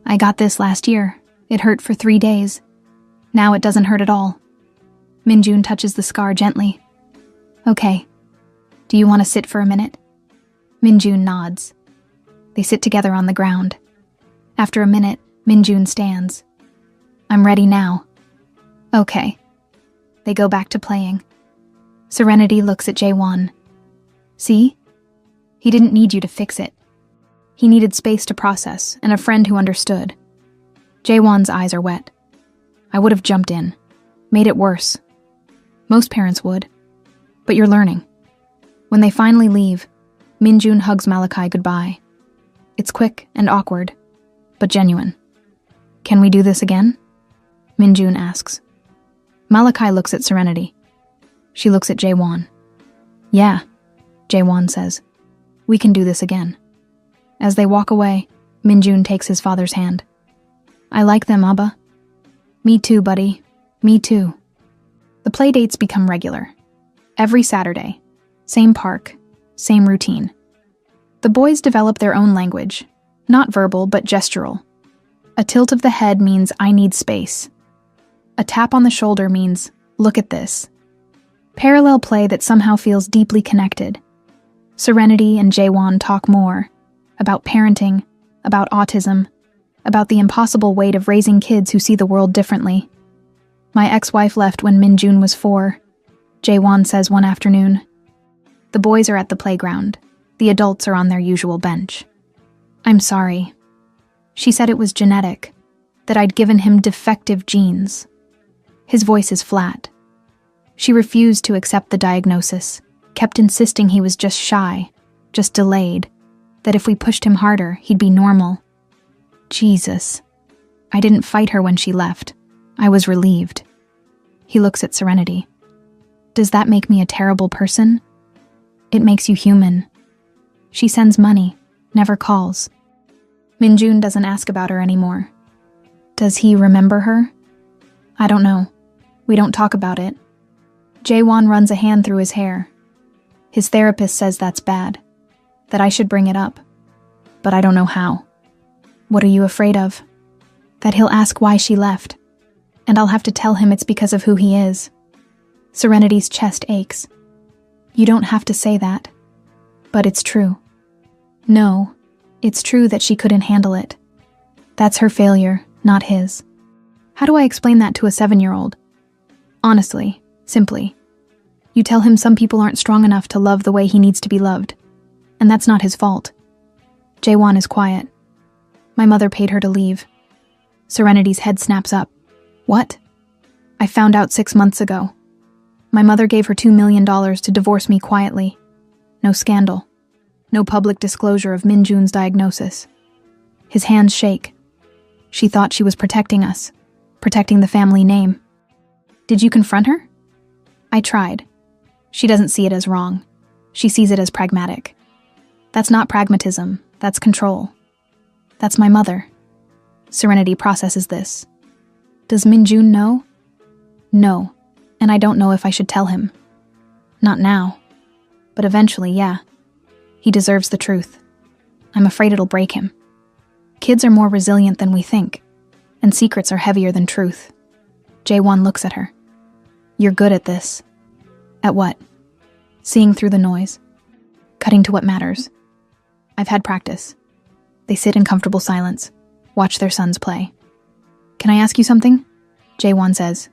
I got this last year. It hurt for 3 days. Now it doesn't hurt at all. Minjun touches the scar gently. Okay. Do you want to sit for a minute? Minjun nods. They sit together on the ground. After a minute, Minjun stands. I'm ready now. Okay. They go back to playing. Serenity looks at Jaewon. See? He didn't need you to fix it. He needed space to process and a friend who understood. Jaewon's eyes are wet. I would have jumped in, made it worse. Most parents would. But you're learning. When they finally leave, Minjun hugs Malachi goodbye. It's quick and awkward, but genuine. Can we do this again? Minjun asks. Malachi looks at Serenity. She looks at Jaewon. Yeah, Jaewon says. We can do this again. As they walk away, Minjun takes his father's hand. I like them, Abba. Me too, buddy. Me too. The play dates become regular. Every Saturday. Same park. Same routine. The boys develop their own language. Not verbal, but gestural. A tilt of the head means I need space. A tap on the shoulder means look at this. Parallel play that somehow feels deeply connected. Serenity and Jaewon talk more about parenting, about autism, about the impossible weight of raising kids who see the world differently. My ex-wife left when Minjun was 4, Jaewon says one afternoon. The boys are at the playground. The adults are on their usual bench. I'm sorry. She said it was genetic, that I'd given him defective genes. His voice is flat. She refused to accept the diagnosis, kept insisting he was just shy, just delayed, that if we pushed him harder, he'd be normal. Jesus. I didn't fight her when she left. I was relieved. He looks at Serenity. Does that make me a terrible person? It makes you human. She sends money, never calls. Minjun doesn't ask about her anymore. Does he remember her? I don't know. We don't talk about it. Jaewon runs a hand through his hair. His therapist says that's bad, that I should bring it up. But I don't know how. What are you afraid of? That he'll ask why she left, and I'll have to tell him it's because of who he is. Serenity's chest aches. You don't have to say that. But it's true. No, it's true that she couldn't handle it. That's her failure, not his. How do I explain that to a 7-year-old? Honestly, simply. You tell him some people aren't strong enough to love the way he needs to be loved. And that's not his fault. Jaewon is quiet. My mother paid her to leave. Serenity's head snaps up. What? I found out 6 months ago. My mother gave her $2 million to divorce me quietly. No scandal. No public disclosure of Minjun's diagnosis. His hands shake. She thought she was protecting us, protecting the family name. Did you confront her? I tried. She doesn't see it as wrong. She sees it as pragmatic. That's not pragmatism, that's control. That's my mother. Serenity processes this. Does Minjun know? No, and I don't know if I should tell him. Not now. But eventually, yeah. He deserves the truth. I'm afraid it'll break him. Kids are more resilient than we think, and secrets are heavier than truth. Jaewon looks at her. You're good at this. At what? Seeing through the noise. Cutting to what matters. I've had practice. They sit in comfortable silence, watch their sons play. Can I ask you something? Jaewon says.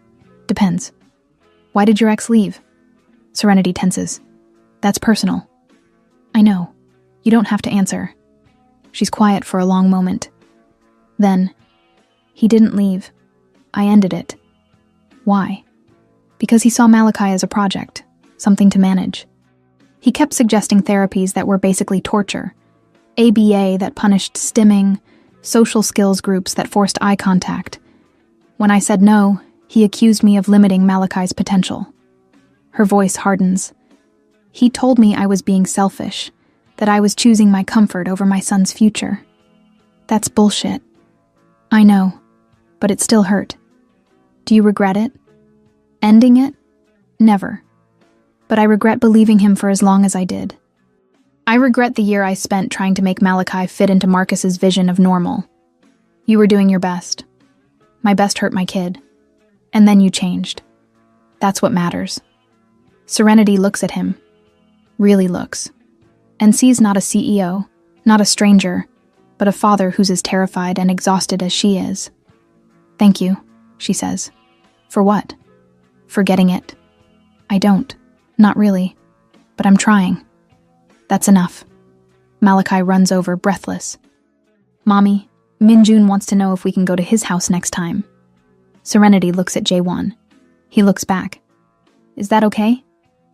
Depends. Why did your ex leave? Serenity tenses. That's personal. I know. You don't have to answer. She's quiet for a long moment. Then, he didn't leave. I ended it. Why? Because he saw Malachi as a project, something to manage. He kept suggesting therapies that were basically torture, ABA that punished stimming, social skills groups that forced eye contact. When I said no, he accused me of limiting Malachi's potential. Her voice hardens. He told me I was being selfish, that I was choosing my comfort over my son's future. That's bullshit. I know, but it still hurt. Do you regret it? Ending it? Never. But I regret believing him for as long as I did. I regret the year I spent trying to make Malachi fit into Marcus's vision of normal. You were doing your best. My best hurt my kid. And then you changed. That's what matters. Serenity looks at him. Really looks. And sees not a CEO, not a stranger, but a father who's as terrified and exhausted as she is. Thank you, she says. For what? For getting it. I don't. Not really. But I'm trying. That's enough. Malachi runs over, breathless. Mommy, Minjun wants to know if we can go to his house next time. Serenity looks at Jaewon. He looks back. Is that okay?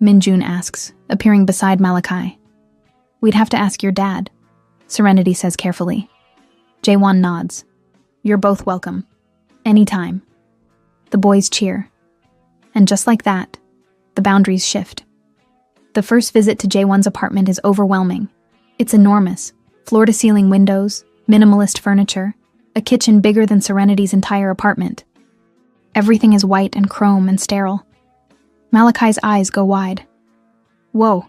Minjun asks, appearing beside Malachi. We'd have to ask your dad, Serenity says carefully. Jaewon nods. You're both welcome. Anytime. The boys cheer. And just like that, the boundaries shift. The first visit to Jaewon's apartment is overwhelming. It's enormous. Floor-to-ceiling windows, minimalist furniture, a kitchen bigger than Serenity's entire apartment. Everything is white and chrome and sterile. Malachi's eyes go wide. Whoa.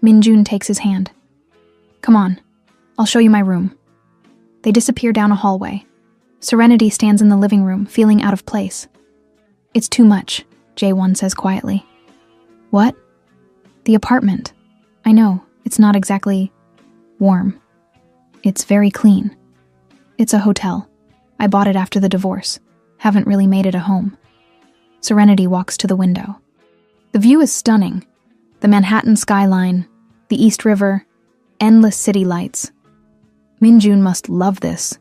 Minjun takes his hand. Come on, I'll show you my room. They disappear down a hallway. Serenity stands in the living room, feeling out of place. It's too much, Jaewon says quietly. What? The apartment. I know, it's not exactly warm. It's very clean. It's a hotel. I bought it after the divorce. Haven't really made it a home. Serenity walks to the window. The view is stunning. The Manhattan skyline, the East River, endless city lights. Minjun must love this.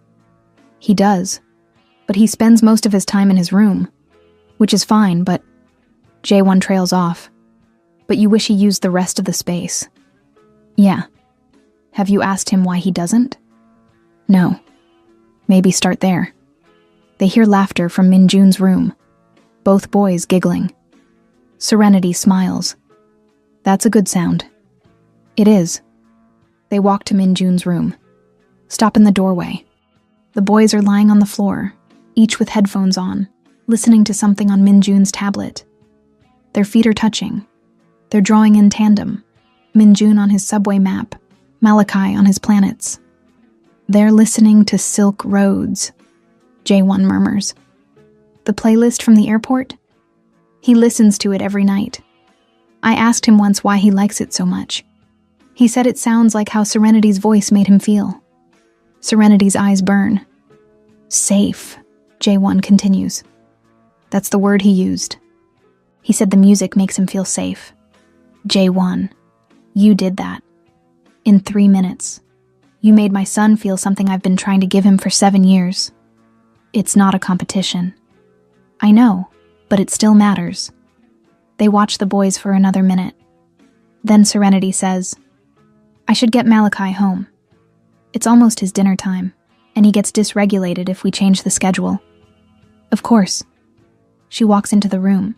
He does, but he spends most of his time in his room, which is fine, but Jaewon trails off. But you wish he used the rest of the space. Yeah. Have you asked him why he doesn't? No. Maybe start there. They hear laughter from Minjun's room, both boys giggling. Serenity smiles. That's a good sound. It is. They walk to Minjun's room. Stop in the doorway. The boys are lying on the floor, each with headphones on, listening to something on Minjun's tablet. Their feet are touching. They're drawing in tandem. Minjun on his subway map, Malachi on his planets. They're listening to Silk Roads, Jaewon murmurs. The playlist from the airport? He listens to it every night. I asked him once why he likes it so much. He said it sounds like how Serenity's voice made him feel. Serenity's eyes burn. Safe, Jaewon continues. That's the word he used. He said the music makes him feel safe. Jaewon, you did that. In 3 minutes. You made my son feel something I've been trying to give him for 7 years. It's not a competition. I know, but it still matters. They watch the boys for another minute. Then Serenity says, I should get Malachi home. It's almost his dinner time, and he gets dysregulated if we change the schedule. Of course. She walks into the room,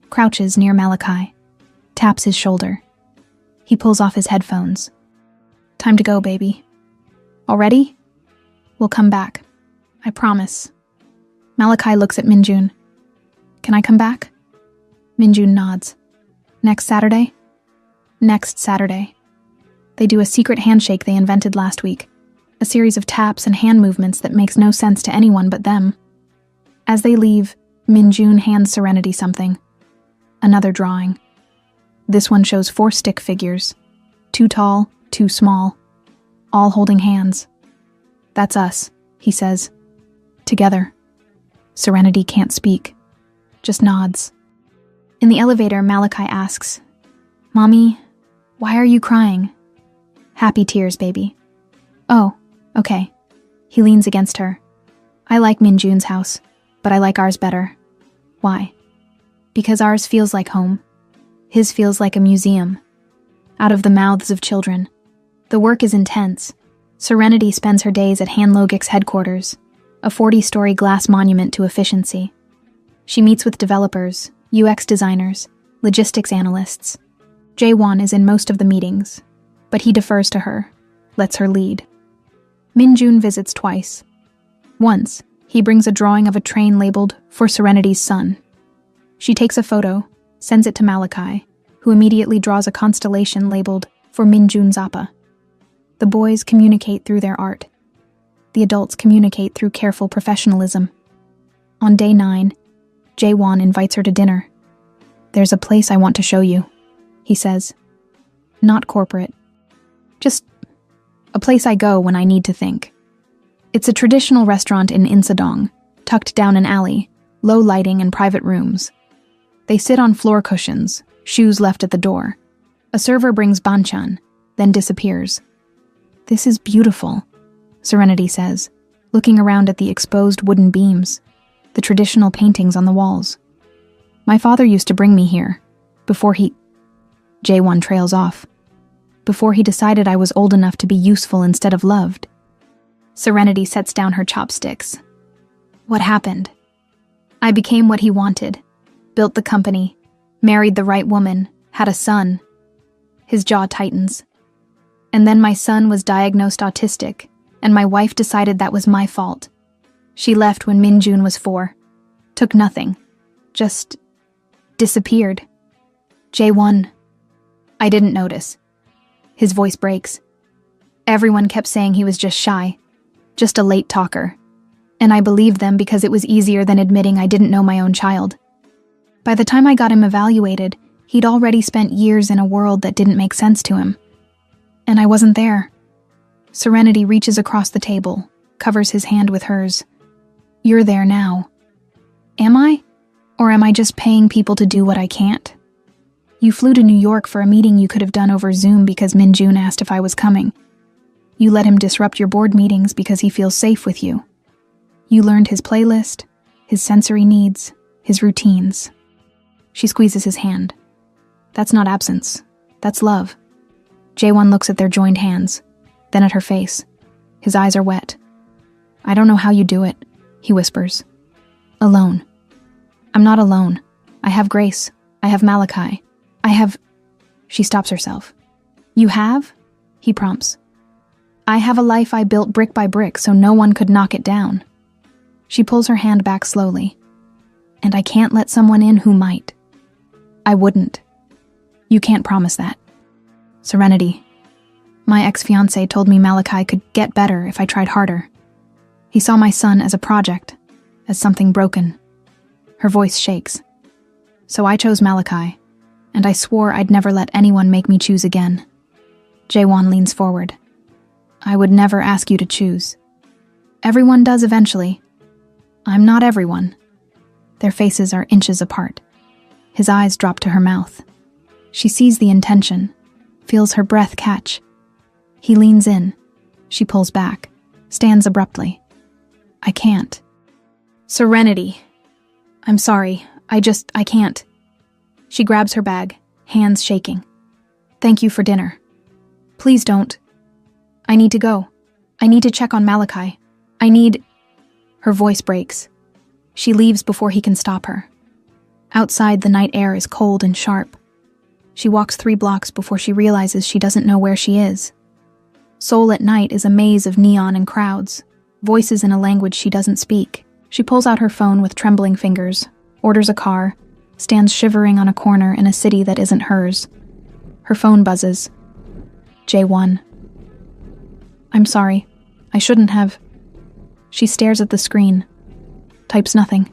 crouches near Malachi, taps his shoulder. He pulls off his headphones. Time to go, baby. Already? We'll come back. I promise. Malachi looks at Minjun. Can I come back? Minjun nods. Next Saturday? Next Saturday. They do a secret handshake they invented last week, a series of taps and hand movements that makes no sense to anyone but them. As they leave, Minjun hands Serenity something. Another drawing. This one shows 4 stick figures, 2 tall, 2 small, all holding hands. That's us, he says. Together. Serenity can't speak, just nods. In the elevator, Malachi asks, Mommy, why are you crying? Happy tears, baby. Oh, okay. He leans against her. I like Minjun's house. but I like ours better. Why? Because ours feels like home. His feels like a museum. Out of the mouths of children. The work is intense. Serenity spends her days at Hanlogic's headquarters, a 40-story glass monument to efficiency. She meets with developers, UX designers, logistics analysts. Jaewon is in most of the meetings, but he defers to her, lets her lead. Minjun visits twice. Once, he brings a drawing of a train labeled "For Serenity's Son." She takes a photo, sends it to Malachi, who immediately draws a constellation labeled "For Minjun Zappa." The boys communicate through their art. The adults communicate through careful professionalism. On day 9, Jaewon invites her to dinner. "There's a place I want to show you," he says. "Not corporate. Just a place I go when I need to think." It's a traditional restaurant in Insadong, tucked down an alley, low lighting and private rooms. They sit on floor cushions, shoes left at the door. A server brings banchan, then disappears. "This is beautiful," Serenity says, looking around at the exposed wooden beams, the traditional paintings on the walls. "My father used to bring me here, before he..." Jaewon trails off. "Before he decided I was old enough to be useful instead of loved." Serenity sets down her chopsticks. "What happened? I became what he wanted, built the company, married the right woman, had a son." His jaw tightens. "And then my son was diagnosed autistic, and my wife decided that was my fault. She left when Minjun was 4. Took nothing. Just disappeared." "Jaewon." "I didn't notice." His voice breaks. "Everyone kept saying he was just shy, just a late talker. And I believed them because it was easier than admitting I didn't know my own child. By the time I got him evaluated, he'd already spent years in a world that didn't make sense to him. And I wasn't there." Serenity reaches across the table, covers his hand with hers. "You're there now." "Am I? Or am I just paying people to do what I can't? You flew to New York for a meeting you could have done over Zoom because Minjun asked if I was coming. You let him disrupt your board meetings because he feels safe with you. You learned his playlist, his sensory needs, his routines." She squeezes his hand. "That's not absence. That's love." Jaewon looks at their joined hands, then at her face. His eyes are wet. "I don't know how you do it," he whispers. "Alone. I'm not alone. I have Grace. I have Malachi. I have..." She stops herself. "You have?" he prompts. "I have a life I built brick by brick so no one could knock it down." She pulls her hand back slowly. "And I can't let someone in who might." "I wouldn't." "You can't promise that." "Serenity. My ex-fiancé told me Malachi could get better if I tried harder. He saw my son as a project, as something broken." Her voice shakes. "So I chose Malachi, and I swore I'd never let anyone make me choose again." Jaewon leans forward. "I would never ask you to choose. Everyone does eventually. I'm not everyone." Their faces are inches apart. His eyes drop to her mouth. She sees the intention, feels her breath catch. He leans in. She pulls back, stands abruptly. "I can't." "Serenity. I'm sorry. I can't." She grabs her bag, hands shaking. "Thank you for dinner. Please don't. I need to go. I need to check on Malachi. I need..." Her voice breaks. She leaves before he can stop her. Outside, the night air is cold and sharp. She walks 3 blocks before she realizes she doesn't know where she is. Seoul at night is a maze of neon and crowds, voices in a language she doesn't speak. She pulls out her phone with trembling fingers, orders a car, stands shivering on a corner in a city that isn't hers. Her phone buzzes. Jaewon. "I'm sorry. I shouldn't have..." She stares at the screen. Types nothing.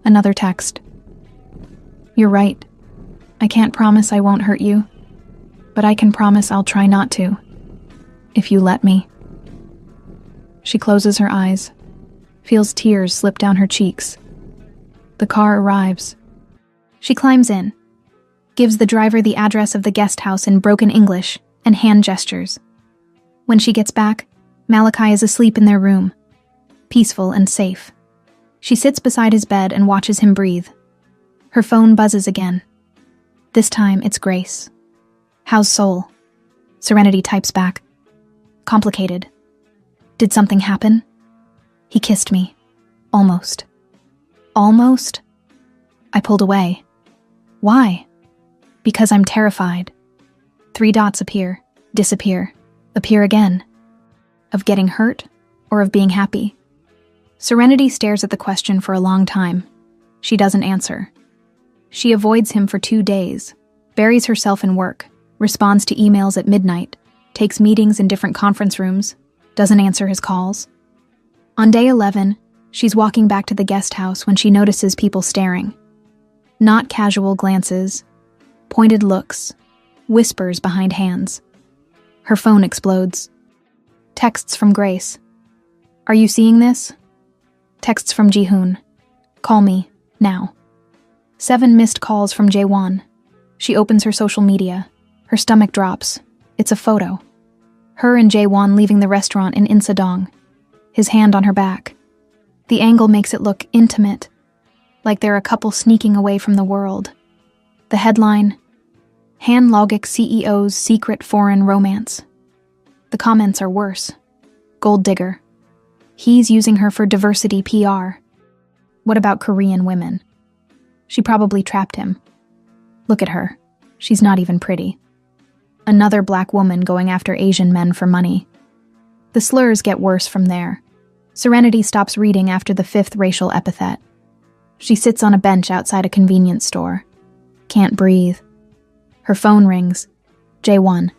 Another text. "You're right. I can't promise I won't hurt you, but I can promise I'll try not to, if you let me." She closes her eyes, feels tears slip down her cheeks. The car arrives. She climbs in, gives the driver the address of the guest house in broken English and hand gestures. When she gets back, Malachi is asleep in their room, peaceful and safe. She sits beside his bed and watches him breathe. Her phone buzzes again. This time, it's Grace. How's Soul? Serenity types back. Complicated. Did something happen? He kissed me. Almost. Almost? I pulled away. Why? Because I'm terrified. 3 dots appear, disappear, appear again. Of getting hurt or of being happy? Serenity stares at the question for a long time. She doesn't answer. She avoids him for 2 days, buries herself in work, responds to emails at midnight, takes meetings in different conference rooms, doesn't answer his calls. On day 11, she's walking back to the guest house when she notices people staring. Not casual glances, pointed looks, whispers behind hands. Her phone explodes. Texts from Grace. Are you seeing this? Texts from Jihoon. Call me, now. 7 missed calls from Jaewon. She opens her social media. Her stomach drops. It's a photo. Her and Jaewon leaving the restaurant in Insadong. His hand on her back. The angle makes it look intimate, like they're a couple sneaking away from the world. The headline, Han Logic CEO's Secret Foreign Romance. The comments are worse. Gold digger. He's using her for diversity PR. What about Korean women? She probably trapped him. Look at her. She's not even pretty. Another black woman going after Asian men for money. The slurs get worse from there. Serenity stops reading after the 5th racial epithet. She sits on a bench outside a convenience store. Can't breathe. Her phone rings. Jaewon.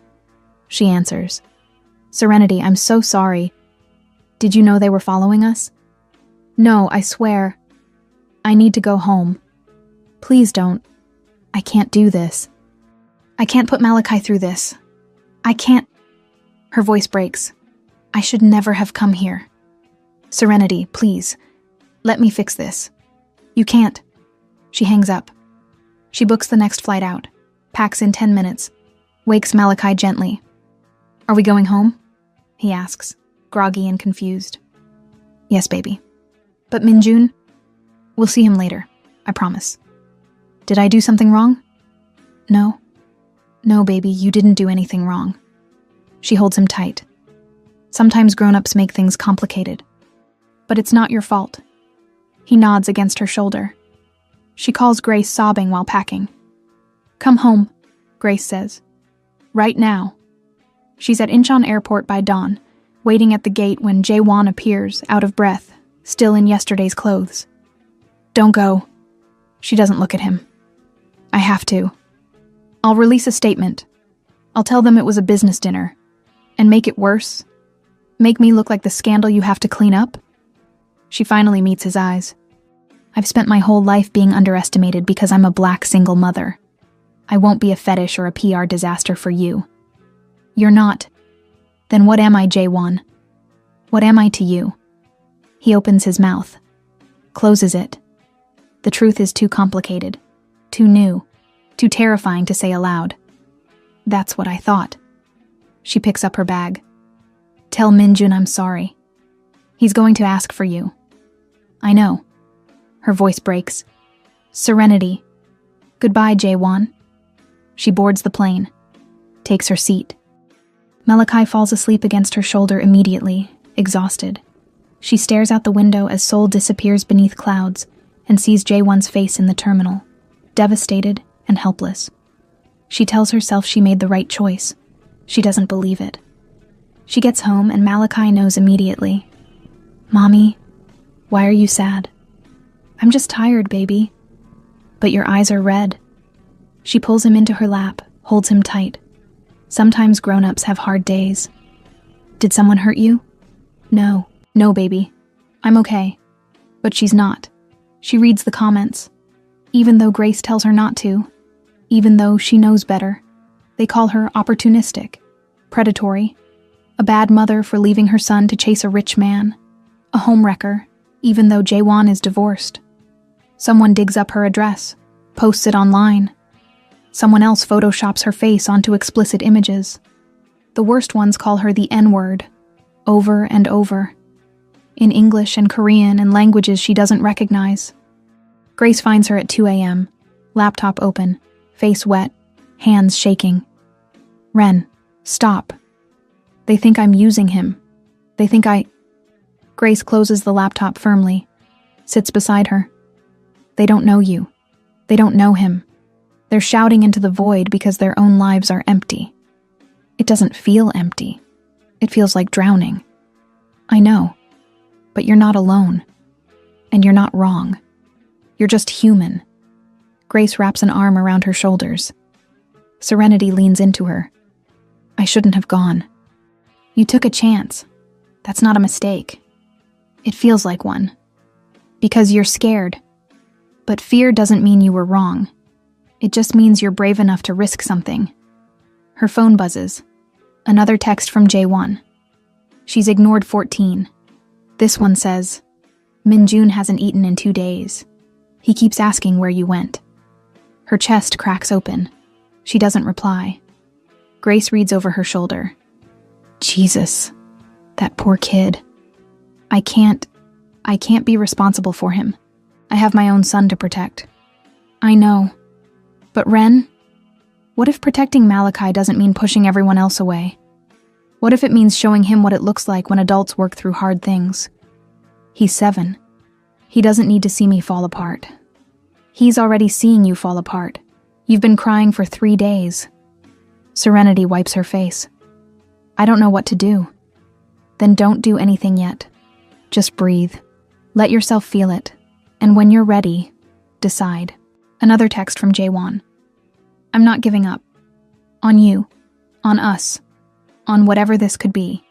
She answers. Serenity, I'm so sorry. Did you know they were following us? No, I swear. I need to go home. Please don't. I can't do this. I can't put Malachi through this. I can't. Her voice breaks. I should never have come here. Serenity, please. Let me fix this. You can't. She hangs up. She books the next flight out. Packs in 10 minutes. Wakes Malachi gently. Are we going home? He asks, groggy and confused. Yes, baby. But Minjun? We'll see him later. I promise. Did I do something wrong? No. No, baby, you didn't do anything wrong. She holds him tight. Sometimes grown-ups make things complicated. But it's not your fault. He nods against her shoulder. She calls Grace, sobbing while packing. Come home, Grace says. Right now. She's at Incheon Airport by dawn, waiting at the gate when Jaewon appears, out of breath, still in yesterday's clothes. Don't go. She doesn't look at him. I have to. I'll release a statement. I'll tell them it was a business dinner. And make it worse? Make me look like the scandal you have to clean up? She finally meets his eyes. I've spent my whole life being underestimated because I'm a black single mother. I won't be a fetish or a PR disaster for you. You're not. Then what am I, Jaewon? What am I to you? He opens his mouth. Closes it. The truth is too complicated. Too new. Too terrifying to say aloud. That's what I thought. She picks up her bag. Tell Minjun I'm sorry. He's going to ask for you. I know. Her voice breaks. Serenity. Goodbye, Jaewon. She boards the plane. Takes her seat. Malachi falls asleep against her shoulder immediately, exhausted. She stares out the window as Seoul disappears beneath clouds and sees Jaewon's face in the terminal, devastated and helpless. She tells herself she made the right choice. She doesn't believe it. She gets home and Malachi knows immediately. Mommy, why are you sad? I'm just tired, baby. But your eyes are red. She pulls him into her lap, holds him tight. Sometimes grown-ups have hard days. Did someone hurt you? No, baby. I'm okay. But she's not. She reads the comments. Even though Grace tells her not to, even though she knows better, they call her opportunistic, predatory, a bad mother for leaving her son to chase a rich man, a homewrecker, even though Jaewon is divorced. Someone digs up her address, posts it online. Someone else photoshops her face onto explicit images. The worst ones call her the N-word, over and over. in English and Korean and languages she doesn't recognize. Grace finds her at 2 a.m., laptop open, face wet, hands shaking. Ren, stop. They think I'm using him. They think I... Grace closes the laptop firmly, sits beside her. They don't know you. They don't know him. They're shouting into the void because their own lives are empty. It doesn't feel empty. It feels like drowning. I know. But you're not alone. And you're not wrong. You're just human. Grace wraps an arm around her shoulders. Serenity leans into her. I shouldn't have gone. You took a chance. That's not a mistake. It feels like one. Because you're scared. But fear doesn't mean you were wrong. It just means you're brave enough to risk something. Her phone buzzes. Another text from J1. She's ignored 14. This one says, Minjun hasn't eaten in 2 days. He keeps asking where you went. Her chest cracks open. She doesn't reply. Grace reads over her shoulder. Jesus, that poor kid. I can't be responsible for him. I have my own son to protect. I know. But Ren, what if protecting Malachi doesn't mean pushing everyone else away? What if it means showing him what it looks like when adults work through hard things? He's 7. He doesn't need to see me fall apart. He's already seeing you fall apart. You've been crying for 3 days. Serenity wipes her face. I don't know what to do. Then don't do anything yet. Just breathe. Let yourself feel it. And when you're ready, decide. Another text from J1. I'm not giving up. On you. On us. On whatever this could be.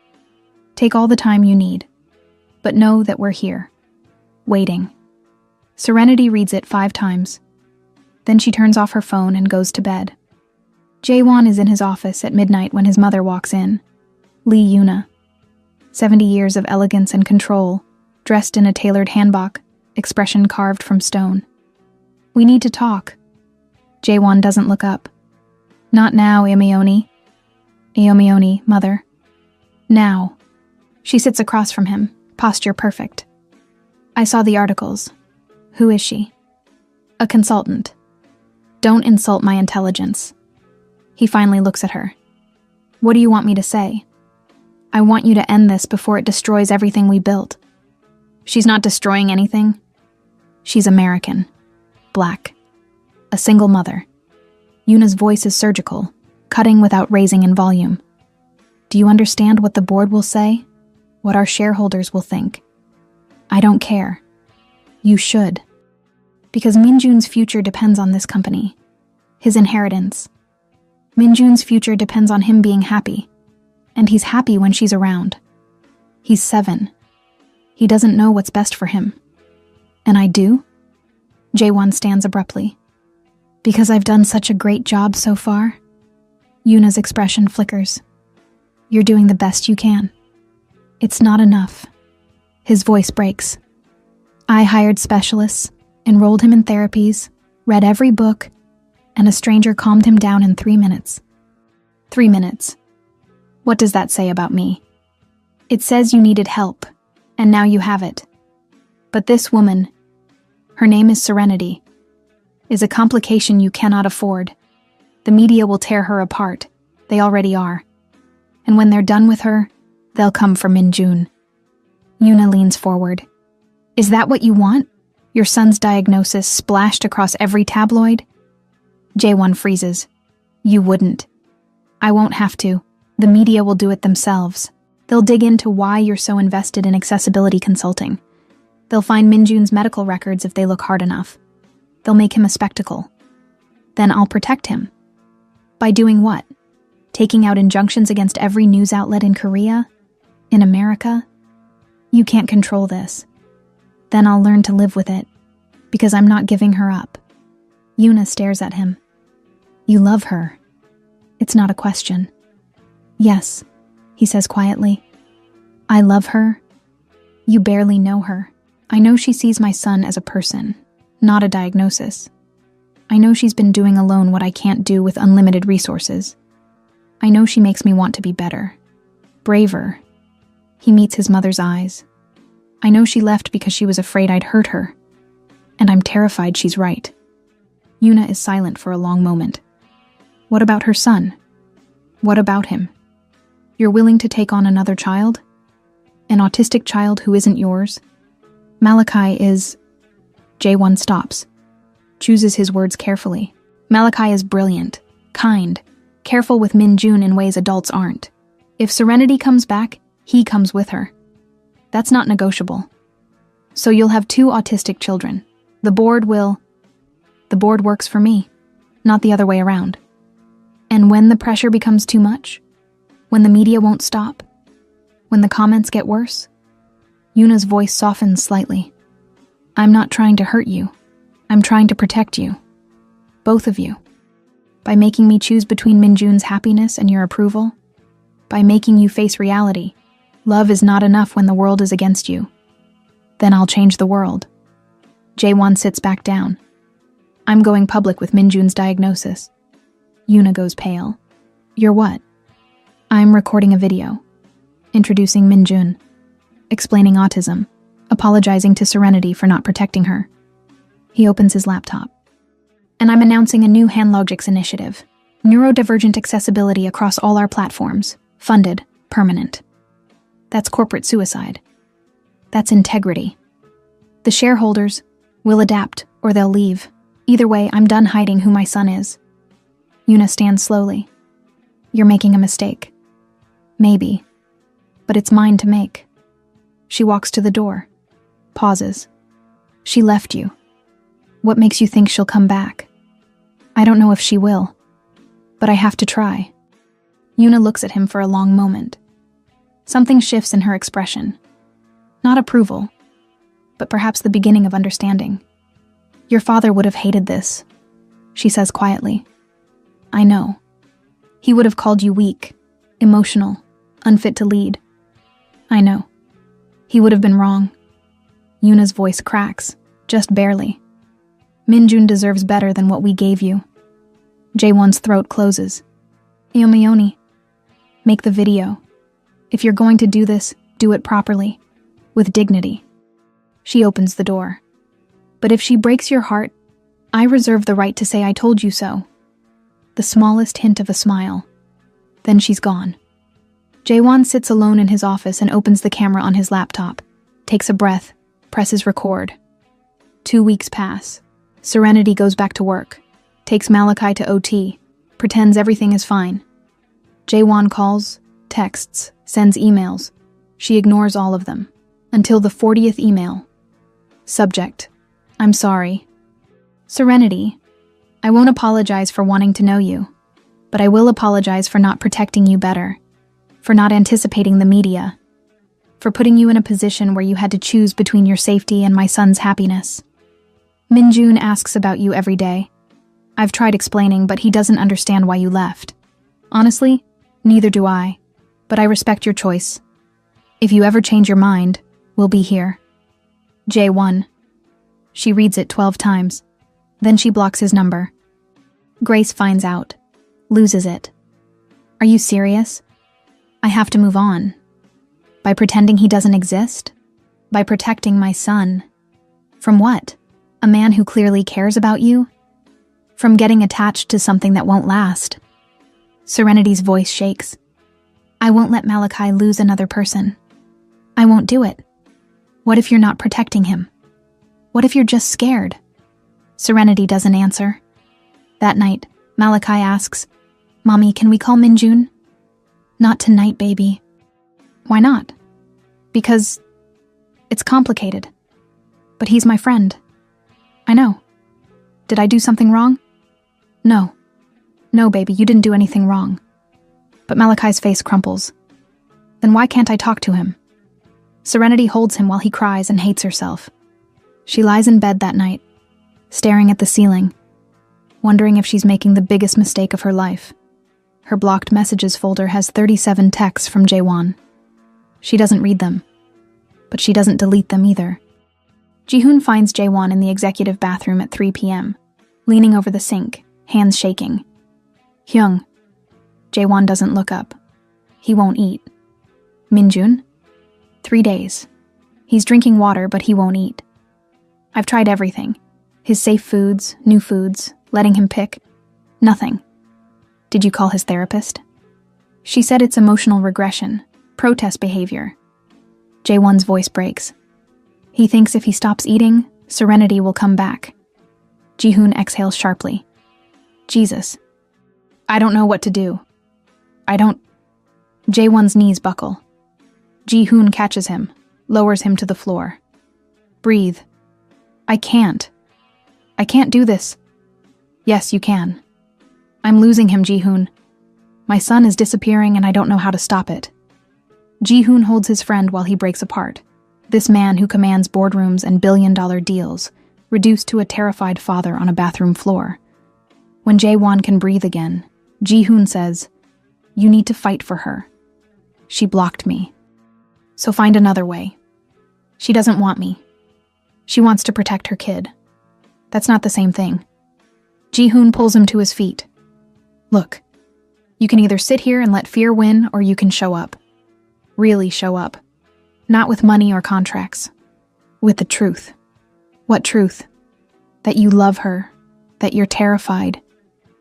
Take all the time you need. But know that we're here. Waiting. Serenity reads it 5 times. Then she turns off her phone and goes to bed. Jaewon is in his office at midnight when his mother walks in. Lee Yuna. 70 years of elegance and control, dressed in a tailored hanbok, expression carved from stone. We need to talk. Jaewon doesn't look up. Not now, Aomioni. Aomioni, mother. Now. She sits across from him, posture perfect. I saw the articles. Who is she? A consultant. Don't insult my intelligence. He finally looks at her. What do you want me to say? I want you to end this before it destroys everything we built. She's not destroying anything. She's American. Black. A single mother. Yuna's voice is surgical, cutting without raising in volume. Do you understand what the board will say? What our shareholders will think? I don't care. You should. Because Minjun's future depends on this company. His inheritance. Minjun's future depends on him being happy. And he's happy when she's around. He's 7. He doesn't know what's best for him. And I do? Jaewon stands abruptly. Because I've done such a great job so far? Yuna's expression flickers. You're doing the best you can. It's not enough. His voice breaks. I hired specialists, enrolled him in therapies, read every book, and a stranger calmed him down in 3 minutes. 3 minutes. What does that say about me? It says you needed help, and now you have it. But this woman, her name is Serenity, is a complication you cannot afford. The media will tear her apart. They already are. And when they're done with her, they'll come for Minjun. Yuna leans forward. Is that what you want? Your son's diagnosis splashed across every tabloid? Jaewon freezes. You wouldn't. I won't have to. The media will do it themselves. They'll dig into why you're so invested in accessibility consulting. They'll find Minjun's medical records if they look hard enough. They'll make him a spectacle. Then I'll protect him. By doing what? Taking out injunctions against every news outlet in Korea? In America? You can't control this. Then I'll learn to live with it, because I'm not giving her up. Yuna stares at him. You love her. It's not a question. Yes, he says quietly. I love her. You barely know her. I know she sees my son as a person, not a diagnosis. I know she's been doing alone what I can't do with unlimited resources. I know she makes me want to be better, braver. He meets his mother's eyes. I know she left because she was afraid I'd hurt her, and I'm terrified she's right. Yuna is silent for a long moment. What about her son? What about him? You're willing to take on another child? An autistic child who isn't yours? Malachi is... Jae-won stops, chooses his words carefully. Malachi is brilliant, kind, careful with Min-jun in ways adults aren't. If Serenity comes back, he comes with her. That's not negotiable. So you'll have 2 autistic children. The board works for me, not the other way around. And when the pressure becomes too much, when the media won't stop, when the comments get worse, Yuna's voice softens slightly. I'm not trying to hurt you. I'm trying to protect you. Both of you. By making me choose between Min-jun's happiness and your approval, by making you face reality. Love is not enough when the world is against you. Then I'll change the world. Jae-won sits back down. I'm going public with Min-jun's diagnosis. Yuna goes pale. You're what? I'm recording a video. Introducing Min-jun. Explaining autism. Apologizing to Serenity for not protecting her. He opens his laptop. And I'm announcing a new HandLogix initiative. Neurodivergent accessibility across all our platforms. Funded. Permanent. That's corporate suicide. That's integrity. The shareholders will adapt or they'll leave. Either way, I'm done hiding who my son is. Yuna stands slowly. You're making a mistake. Maybe. But it's mine to make. She walks to the door. Pauses. She left you. What makes you think she'll come back? I don't know if she will. But I have to try. Yuna looks at him for a long moment. Something shifts in her expression. Not approval, but perhaps the beginning of understanding. Your father would have hated this, she says quietly. I know. He would have called you weak, emotional, unfit to lead. I know. He would have been wrong. Yuna's voice cracks, just barely. Min-jun deserves better than what we gave you. Jae-won's throat closes. Iomioni, make the video. If you're going to do this, do it properly, with dignity. She opens the door. But if she breaks your heart, I reserve the right to say I told you so. The smallest hint of a smile. Then she's gone. Jae-won sits alone in his office and opens the camera on his laptop, takes a breath, presses record. 2 weeks pass. Serenity goes back to work, takes Malachi to OT, pretends everything is fine. Jae-won calls, texts, sends emails. She ignores all of them. Until the 40th email. Subject: I'm sorry. Serenity, I won't apologize for wanting to know you, but I will apologize for not protecting you better, for not anticipating the media, for putting you in a position where you had to choose between your safety and my son's happiness. Min-jun asks about you every day. I've tried explaining, but he doesn't understand why you left. Honestly, neither do I, but I respect your choice. If you ever change your mind, we'll be here. Jae-won. She reads it 12 times. Then she blocks his number. Grace finds out. Loses it. Are you serious? I have to move on. By pretending he doesn't exist? By protecting my son. From what? A man who clearly cares about you? From getting attached to something that won't last? Serenity's voice shakes. I won't let Malachi lose another person. I won't do it. What if you're not protecting him? What if you're just scared? Serenity doesn't answer. That night, Malachi asks, Mommy, can we call Min-jun? Not tonight, baby. Why not? Because it's complicated. But he's my friend. I know. Did I do something wrong? No. No, baby, you didn't do anything wrong. But Malachi's face crumples. Then why can't I talk to him? Serenity holds him while he cries and hates herself. She lies in bed that night, staring at the ceiling, wondering if she's making the biggest mistake of her life. Her blocked messages folder has 37 texts from Jae-won. She doesn't read them, but she doesn't delete them either. Ji-hoon finds Jae-won in the executive bathroom at 3 p.m., leaning over the sink, hands shaking. Hyung. Jae-won doesn't look up. He won't eat. Min-jun? 3 days. He's drinking water, but he won't eat. I've tried everything. His safe foods, new foods, letting him pick. Nothing. Did you call his therapist? She said it's emotional regression, protest behavior. Jaewon's voice breaks. He thinks if he stops eating, serenity will come back. Jihoon exhales sharply. Jesus. I don't know what to do. Jaewon's knees buckle. Jihoon catches him, lowers him to the floor. Breathe. I can't do this. Yes, you can. I'm losing him, Jihoon. My son is disappearing and I don't know how to stop it. Jihoon holds his friend while he breaks apart. This man who commands boardrooms and billion-dollar deals, reduced to a terrified father on a bathroom floor. When Jaewon can breathe again, Jihoon says, "You need to fight for her. She blocked me. So find another way. She doesn't want me. She wants to protect her kid. That's not the same thing." Jihoon pulls him to his feet. Look, you can either sit here and let fear win, or you can show up. Really show up. Not with money or contracts. With the truth. What truth? That you love her. That you're terrified.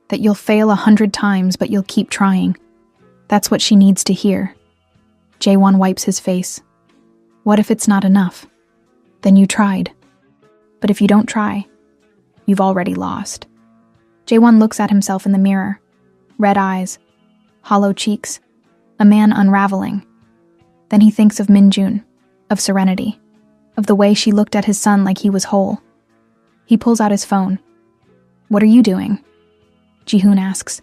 That you'll fail 100 times, but you'll keep trying. That's what she needs to hear. Jaewon wipes his face. What if it's not enough? Then you tried. But if you don't try, you've already lost. Jaewon looks at himself in the mirror. Red eyes, hollow cheeks, a man unraveling. Then he thinks of Minjun, of Serenity, of the way she looked at his son like he was whole. He pulls out his phone. What are you doing? Jihoon asks.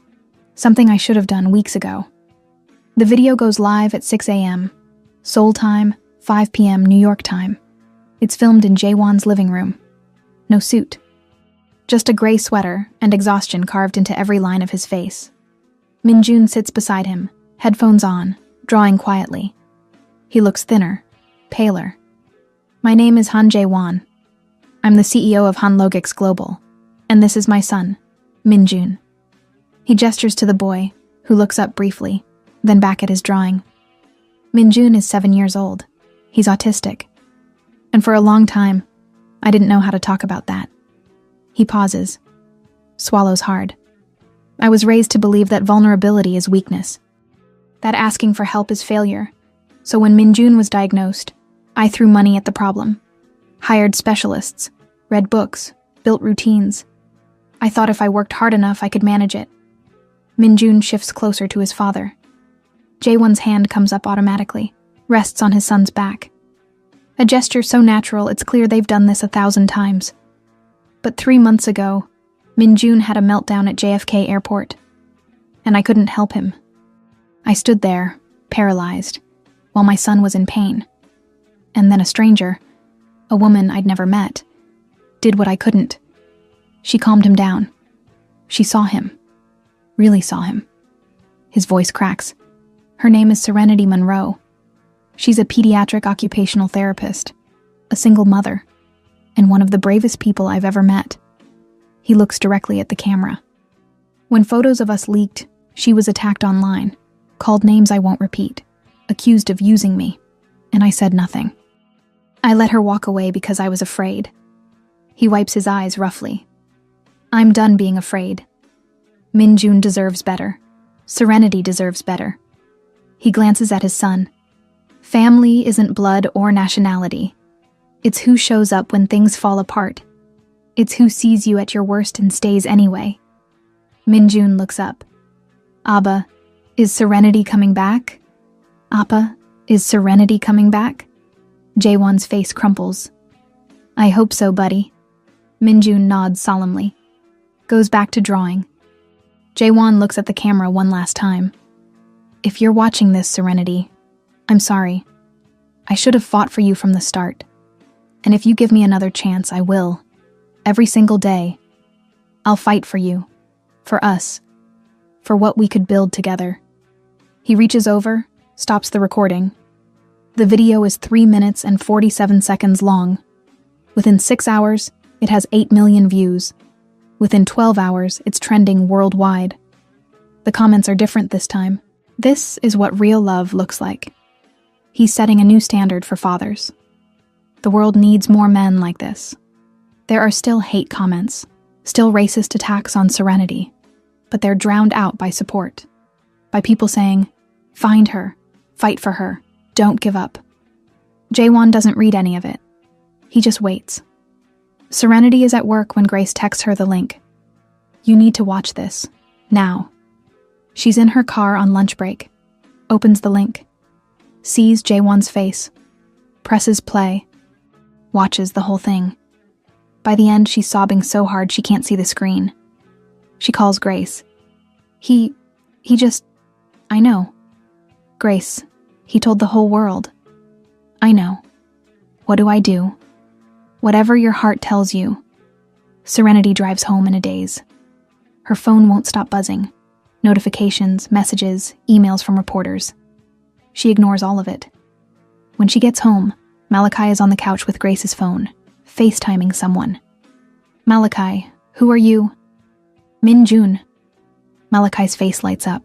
Something I should have done weeks ago. The video goes live at 6 a.m. Seoul time, 5 p.m. New York time. It's filmed in Jaewon's living room. No suit. Just a gray sweater and exhaustion carved into every line of his face. Minjun sits beside him, headphones on, drawing quietly. He looks thinner, paler. My name is Han Jaewon. I'm the CEO of Han Logix Global, and this is my son, Minjun. He gestures to the boy, who looks up briefly, then back at his drawing. Minjun is 7 years old. He's autistic. And for a long time, I didn't know how to talk about that. He pauses, swallows hard. I was raised to believe that vulnerability is weakness, that asking for help is failure. So when Minjun was diagnosed, I threw money at the problem, hired specialists, read books, built routines. I thought if I worked hard enough, I could manage it. Minjun shifts closer to his father. Jaewon's hand comes up automatically, rests on his son's back. A gesture so natural, it's clear they've done this 1,000 times. But 3 months ago, Minjun had a meltdown at JFK Airport, and I couldn't help him. I stood there, paralyzed, while my son was in pain. And then a stranger, a woman I'd never met, did what I couldn't. She calmed him down. She saw him. Really saw him. His voice cracks. Her name is Serenity Monroe. She's a pediatric occupational therapist, a single mother, and one of the bravest people I've ever met. He looks directly at the camera. When photos of us leaked, she was attacked online, called names I won't repeat, accused of using me, and I said nothing. I let her walk away because I was afraid. He wipes his eyes roughly. I'm done being afraid. Minjun deserves better. Serenity deserves better. He glances at his son. Family isn't blood or nationality. It's who shows up when things fall apart. It's who sees you at your worst and stays anyway. Minjun looks up. Abba, is Serenity coming back? Appa, is Serenity coming back? Jaewon's face crumples. I hope so, buddy. Minjun nods solemnly. Goes back to drawing. Jaewon looks at the camera one last time. If you're watching this, Serenity, I'm sorry. I should have fought for you from the start. And if you give me another chance, I will. Every single day. I'll fight for you. For us. For what we could build together. He reaches over, stops the recording. The video is 3 minutes and 47 seconds long. Within 6 hours, it has 8 million views. Within 12 hours, it's trending worldwide. The comments are different this time. This is what real love looks like. He's setting a new standard for fathers. The world needs more men like this. There are still hate comments, still racist attacks on Serenity, but they're drowned out by support. By people saying, find her, fight for her, don't give up. Jaewon doesn't read any of it. He just waits. Serenity is at work when Grace texts her the link. You need to watch this, now. She's in her car on lunch break, opens the link, sees Jaewon's face, presses play, watches the whole thing. By the end, she's sobbing so hard she can't see the screen. She calls Grace. He just... I know. Grace, he told the whole world. I know. What do I do? Whatever your heart tells you. Serenity drives home in a daze. Her phone won't stop buzzing. Notifications, messages, emails from reporters. She ignores all of it. When she gets home, Malachi is on the couch with Grace's phone, FaceTiming someone. Malachi, who are you? Min-jun. Malachi's face lights up.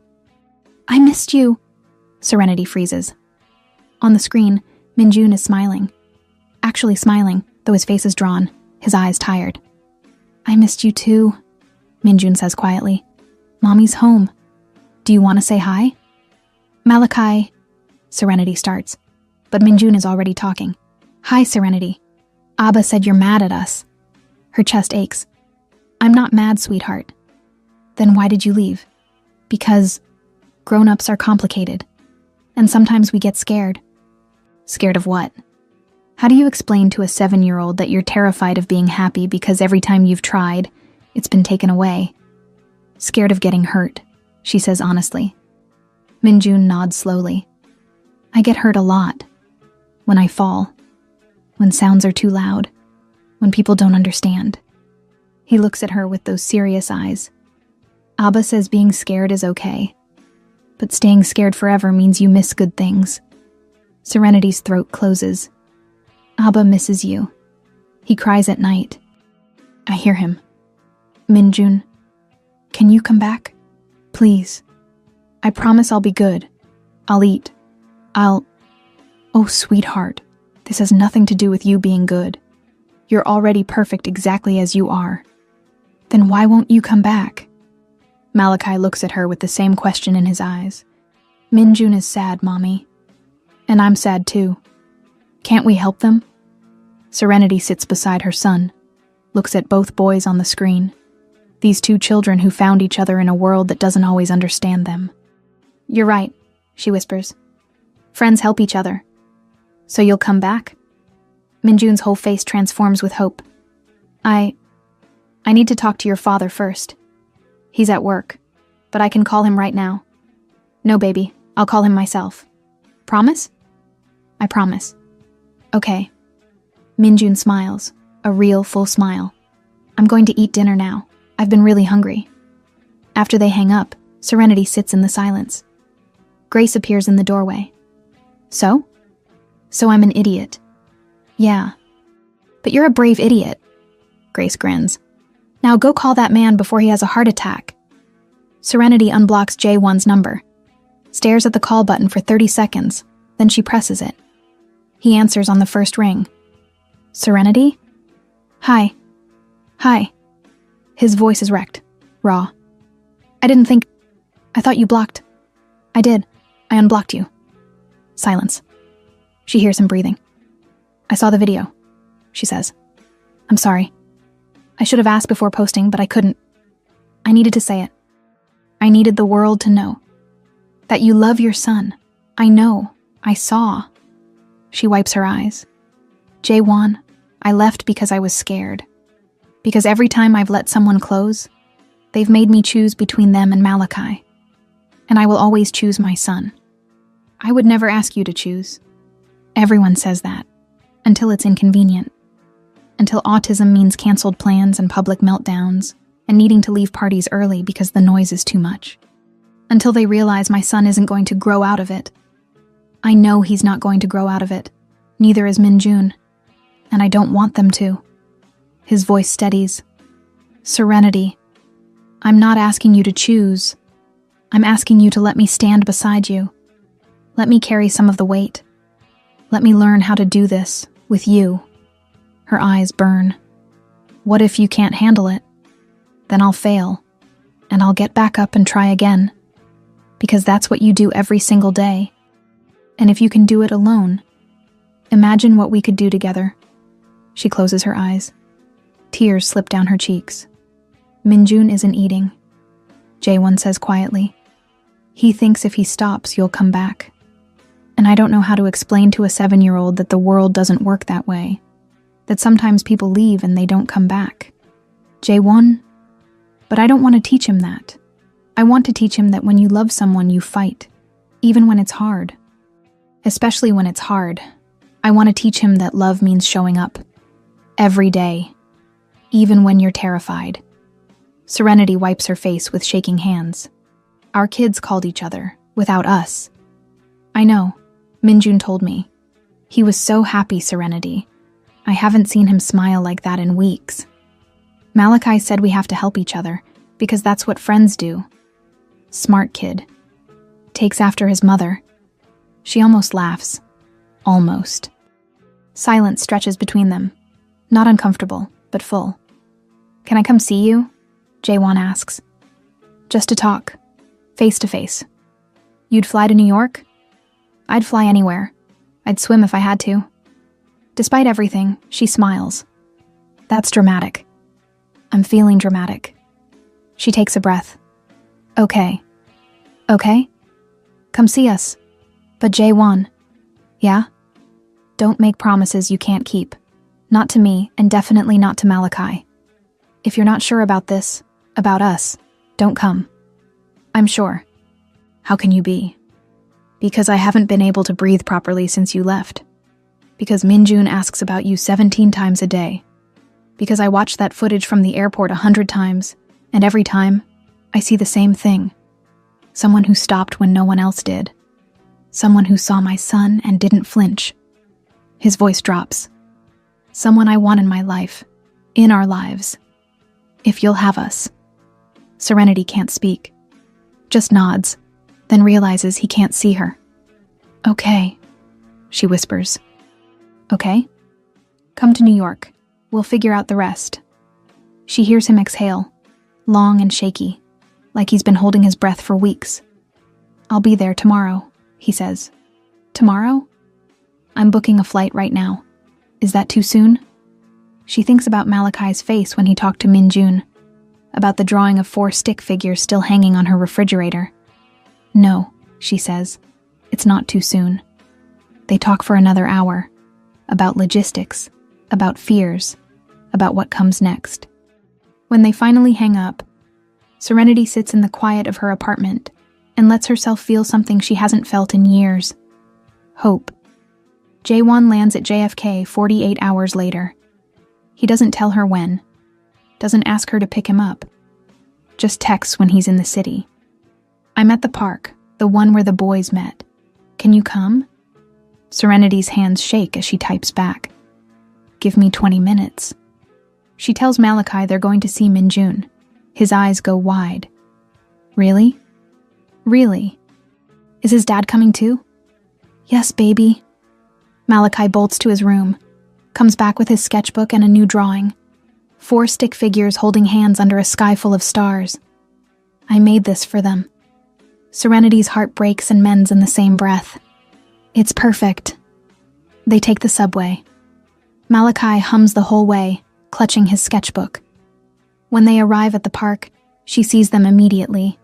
I missed you. Serenity freezes. On the screen, Min-jun is smiling. Actually smiling, though his face is drawn, his eyes tired. I missed you too, Min-jun says quietly. Mommy's home. Do you want to say hi? Malachi, Serenity starts, but Min-jun is already talking. Hi, Serenity. Abba said you're mad at us. Her chest aches. I'm not mad, sweetheart. Then why did you leave? Because grown-ups are complicated, and sometimes we get scared. Scared of what? How do you explain to a 7-year-old that you're terrified of being happy because every time you've tried, it's been taken away? Scared of getting hurt, she says honestly. Min-jun nods slowly. I get hurt a lot. When I fall. When sounds are too loud. When people don't understand. He looks at her with those serious eyes. Abba says being scared is okay. But staying scared forever means you miss good things. Serenity's throat closes. Abba misses you. He cries at night. I hear him. Min-jun, can you come back? Please. I promise I'll be good. I'll eat. Oh, sweetheart, this has nothing to do with you being good. You're already perfect exactly as you are. Then why won't you come back? Malachi looks at her with the same question in his eyes. Min-jun is sad, Mommy. And I'm sad too. Can't we help them? Serenity sits beside her son, looks at both boys on the screen. These two children who found each other in a world that doesn't always understand them. You're right, she whispers. Friends help each other. So you'll come back? Min-jun's whole face transforms with hope. I need to talk to your father first. He's at work, but I can call him right now. No, baby, I'll call him myself. Promise? I promise. Okay. Min-jun smiles, a real full smile. I'm going to eat dinner now. I've been really hungry. After they hang up, Serenity sits in the silence. Grace appears in the doorway. So? So I'm an idiot. Yeah. But you're a brave idiot. Grace grins. Now go call that man before he has a heart attack. Serenity unblocks Jaewon's number, stares at the call button for 30 seconds, then she presses it. He answers on the first ring. Serenity? Hi. Hi. His voice is wrecked, raw. I thought you blocked. I did. I unblocked you. Silence. She hears him breathing. I saw the video, she says. I'm sorry. I should have asked before posting, but I couldn't. I needed to say it. I needed the world to know. That you love your son. I know. I saw. She wipes her eyes. Jaewon, I left because I was scared. Because every time I've let someone close, they've made me choose between them and Malachi. And I will always choose my son. I would never ask you to choose. Everyone says that. Until it's inconvenient. Until autism means canceled plans and public meltdowns, and needing to leave parties early because the noise is too much. Until they realize my son isn't going to grow out of it. I know he's not going to grow out of it. Neither is Min-jun. And I don't want them to. His voice steadies. Serenity. I'm not asking you to choose. I'm asking you to let me stand beside you. Let me carry some of the weight. Let me learn how to do this With you. Her eyes burn. What if you can't handle it? Then I'll fail, and I'll get back up and try again. Because that's what you do every single day. And if you can do it alone, imagine what we could do together. She closes her eyes. Tears slip down her cheeks. Minjun isn't eating. Jaewon says quietly. He thinks if he stops, you'll come back. And I don't know how to explain to a 7-year-old that the world doesn't work that way. That sometimes people leave and they don't come back. Jaewon? But I don't want to teach him that. I want to teach him that when you love someone, you fight. Even when it's hard. Especially when it's hard. I want to teach him that love means showing up. Every day. Even when you're terrified. Serenity wipes her face with shaking hands. Our kids called each other, without us. I know. Minjun told me. He was so happy, Serenity. I haven't seen him smile like that in weeks. Malachi said we have to help each other, because that's what friends do. Smart kid. Takes after his mother. She almost laughs. Almost. Silence stretches between them. Not uncomfortable, but full. Can I come see you? Jaewon asks. Just to talk. Face to face. You'd fly to New York? I'd fly anywhere. I'd swim if I had to. Despite everything, she smiles. That's dramatic. I'm feeling dramatic. She takes a breath. Okay. Okay? Come see us. But Jaewon. Yeah? Don't make promises you can't keep. Not to me, and definitely not to Malachi. If you're not sure about this, about us, don't come. I'm sure. How can you be? Because I haven't been able to breathe properly since you left. Because Minjun asks about you 17 times a day. Because I watched that footage from the airport 100 times, and every time, I see the same thing. Someone who stopped when no one else did. Someone who saw my son and didn't flinch. His voice drops. Someone I want in my life. In our lives. If you'll have us. Serenity can't speak. Just nods, then realizes he can't see her. Okay, she whispers. Okay? Come to New York. We'll figure out the rest. She hears him exhale, long and shaky, like he's been holding his breath for weeks. I'll be there tomorrow, he says. Tomorrow? I'm booking a flight right now. Is that too soon? She thinks about Malachi's face when he talked to Minjun, about the drawing of 4 stick figures still hanging on her refrigerator. No, she says. It's not too soon. They talk for another hour. About logistics. About fears. About what comes next. When they finally hang up, Serenity sits in the quiet of her apartment and lets herself feel something she hasn't felt in years. Hope. Jaewon lands at JFK 48 hours later. He doesn't tell her when. Doesn't ask her to pick him up. Just texts when he's in the city. I'm at the park, the one where the boys met. Can you come? Serenity's hands shake as she types back. Give me 20 minutes. She tells Malachi they're going to see Minjun. His eyes go wide. Really? Really? Is his dad coming too? Yes, baby. Malachi bolts to his room, comes back with his sketchbook and a new drawing. 4 stick figures holding hands under a sky full of stars. I made this for them. Serenity's heart breaks and mends in the same breath. It's perfect. They take the subway. Malachi hums the whole way, clutching his sketchbook. When they arrive at the park, she sees them immediately.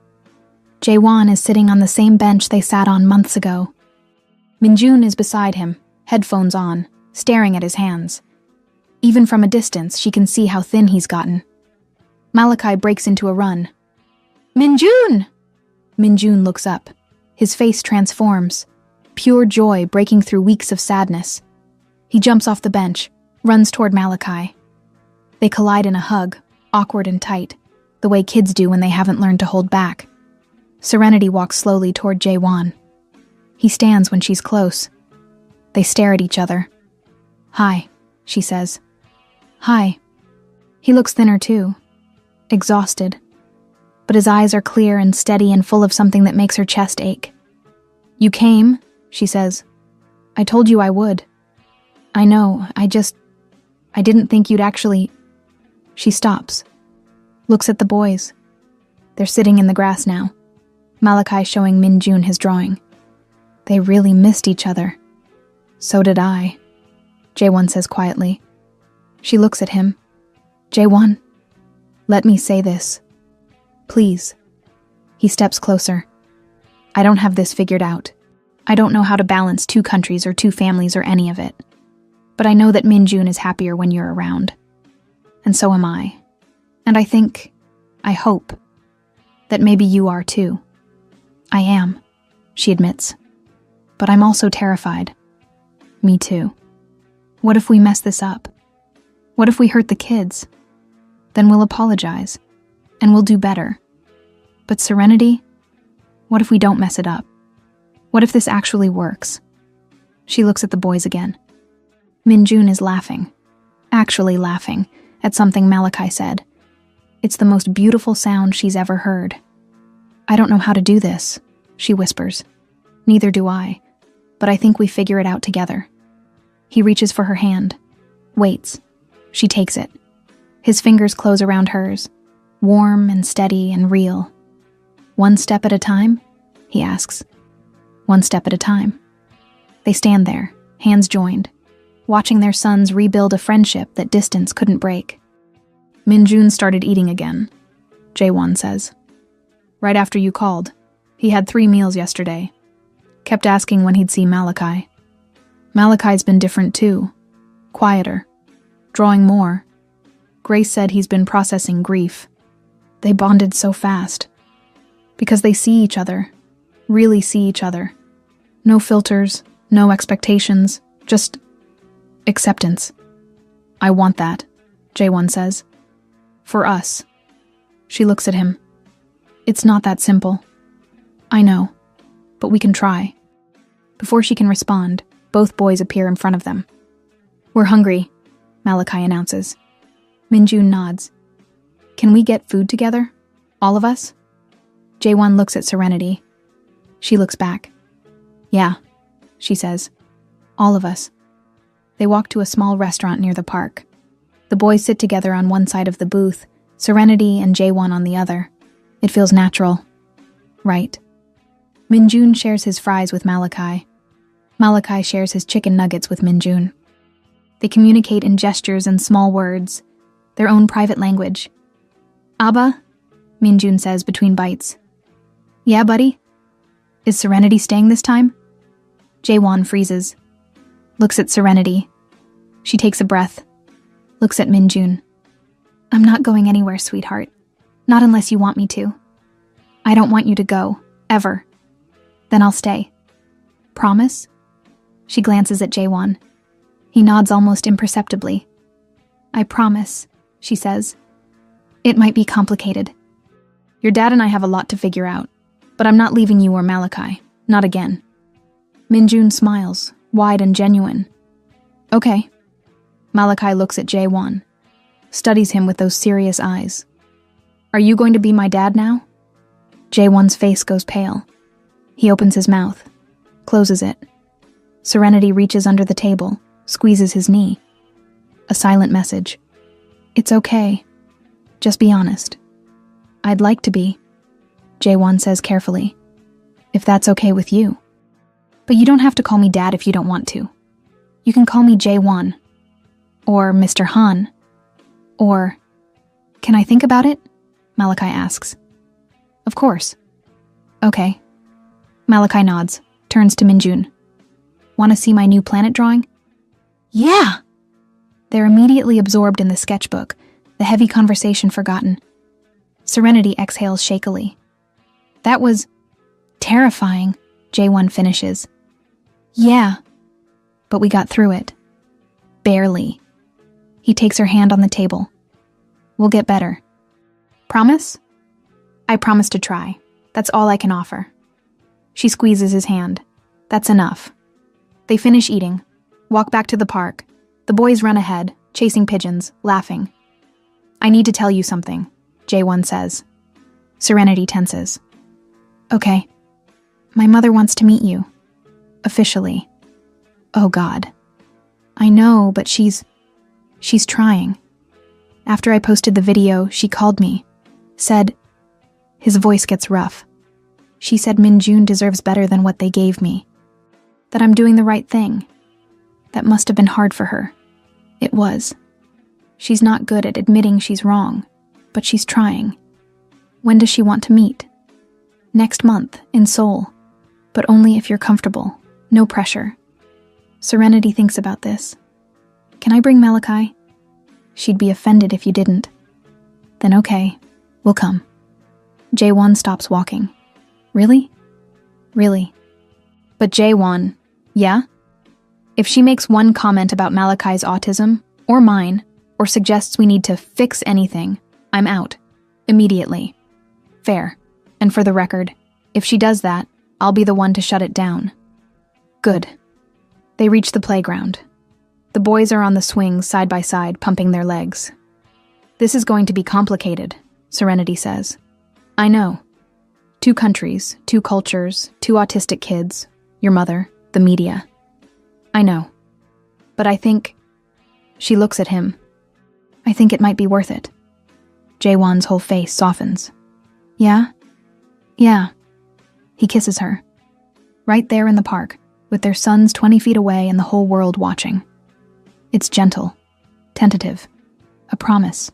Jaewon is sitting on the same bench they sat on months ago. Minjun is beside him, headphones on, staring at his hands. Even from a distance, she can see how thin he's gotten. Malachi breaks into a run. Minjun! Minjun looks up. His face transforms. Pure joy breaking through weeks of sadness. He jumps off the bench, runs toward Malachi. They collide in a hug, awkward and tight, the way kids do when they haven't learned to hold back. Serenity walks slowly toward Jaewon. He stands when she's close. They stare at each other. Hi, she says. Hi. He looks thinner too. Exhausted. But his eyes are clear and steady and full of something that makes her chest ache. You came, she says. I told you I would. I know, I didn't think you'd actually... She stops, looks at the boys. They're sitting in the grass now, Malachi showing Min-jun his drawing. They really missed each other. So did I, Jae-won says quietly. She looks at him. Jae-won, let me say this. Please. He steps closer. I don't have this figured out. I don't know how to balance 2 countries or 2 families or any of it. But I know that Min-jun is happier when you're around. And so am I. And I hope, that maybe you are too. I am, she admits. But I'm also terrified. Me too. What if we mess this up? What if we hurt the kids? Then we'll apologize, and we'll do better. But Serenity? What if we don't mess it up? What if this actually works? She looks at the boys again. Min-jun is laughing. Actually laughing at something Malachi said. It's the most beautiful sound she's ever heard. I don't know how to do this, she whispers. Neither do I, but I think we figure it out together. He reaches for her hand, waits. She takes it. His fingers close around hers, warm and steady and real. One step at a time? He asks. One step at a time. They stand there, hands joined, watching their sons rebuild a friendship that distance couldn't break. Min-jun started eating again, Jae-won says. Right after you called. He had 3 meals yesterday. Kept asking when he'd see Malachi. Malachi's been different too. Quieter. Drawing more. Grace said he's been processing grief. They bonded so fast. Because they see each other. Really see each other. No filters, no expectations, just acceptance. I want that, Jae-won says. For us. She looks at him. It's not that simple. I know, but we can try. Before she can respond, both boys appear in front of them. We're hungry, Malachi announces. Min-jun nods. Can we get food together? All of us? Jae-won looks at Serenity. She looks back. Yeah, she says. All of us. They walk to a small restaurant near the park. The boys sit together on one side of the booth, Serenity and Jae-won on the other. It feels natural. Right. Min-jun shares his fries with Malachi. Malachi shares his chicken nuggets with Min-jun. They communicate in gestures and small words, their own private language. Abba? Min-jun says between bites. Yeah, buddy? Is Serenity staying this time? Jae-won freezes. Looks at Serenity. She takes a breath. Looks at Min-jun. I'm not going anywhere, sweetheart. Not unless you want me to. I don't want you to go, ever. Then I'll stay. Promise? She glances at Jae-won. He nods almost imperceptibly. I promise, she says. It might be complicated. Your dad and I have a lot to figure out, but I'm not leaving you or Malachi. Not again. Min-jun smiles, wide and genuine. Okay. Malachi looks at Jae-won, studies him with those serious eyes. Are you going to be my dad now? Jae-won's face goes pale. He opens his mouth, closes it. Serenity reaches under the table, squeezes his knee. A silent message. It's okay. Just be honest. I'd like to be, Jae-won says carefully. If that's okay with you. But you don't have to call me Dad if you don't want to. You can call me Jae-won. Or Mr. Han. Or... Can I think about it? Malachi asks. Of course. Okay. Malachi nods, turns to Min-jun. Want to see my new planet drawing? Yeah! They're immediately absorbed in the sketchbook, the heavy conversation forgotten. Serenity exhales shakily. That was terrifying, Jae-won finishes. Yeah, but we got through it. Barely. He takes her hand on the table. We'll get better. Promise? I promise to try. That's all I can offer. She squeezes his hand. That's enough. They finish eating, walk back to the park. The boys run ahead, chasing pigeons, laughing. I need to tell you something, Jae-won says. Serenity tenses. Okay. My mother wants to meet you. Officially. Oh God. I know, but she's trying. After I posted the video, she called me. Said, his voice gets rough. She said Minjun deserves better than what they gave me. That I'm doing the right thing. That must have been hard for her. It was. She's not good at admitting she's wrong, but she's trying. When does she want to meet? Next month, in Seoul. But only if you're comfortable. No pressure. Serenity thinks about this. Can I bring Malachi? She'd be offended if you didn't. Then okay, we'll come. Jaewon stops walking. Really? Really. But Jaewon, yeah? If she makes one comment about Malachi's autism, or mine, or suggests we need to fix anything, I'm out. Immediately. Fair. And for the record, if she does that, I'll be the one to shut it down. Good. They reach the playground. The boys are on the swings side by side, pumping their legs. This is going to be complicated, Serenity says. I know. 2 countries, 2 cultures, 2 autistic kids, your mother, the media. I know. But I think... She looks at him. I think it might be worth it. Jaewon's whole face softens. Yeah? Yeah. He kisses her. Right there in the park, with their sons 20 feet away and the whole world watching. It's gentle, tentative, a promise.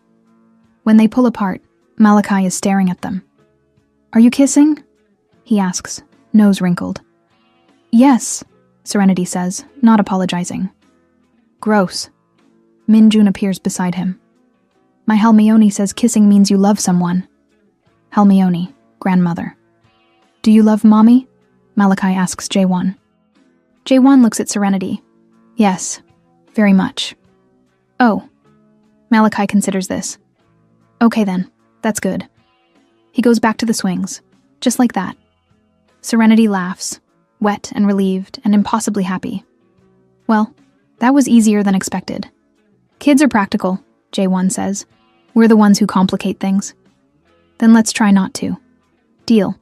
When they pull apart, Malachi is staring at them. Are you kissing? He asks, nose wrinkled. Yes, Serenity says, not apologizing. Gross. Minjun appears beside him. My Hermione says kissing means you love someone. Hermione, grandmother. Do you love Mommy? Malachi asks Jaewon. Jaewon looks at Serenity. Yes, very much. Oh. Malachi considers this. Okay then, that's good. He goes back to the swings, just like that. Serenity laughs, wet and relieved and impossibly happy. Well, that was easier than expected. Kids are practical, Jaewon says. We're the ones who complicate things. Then let's try not to. Deal.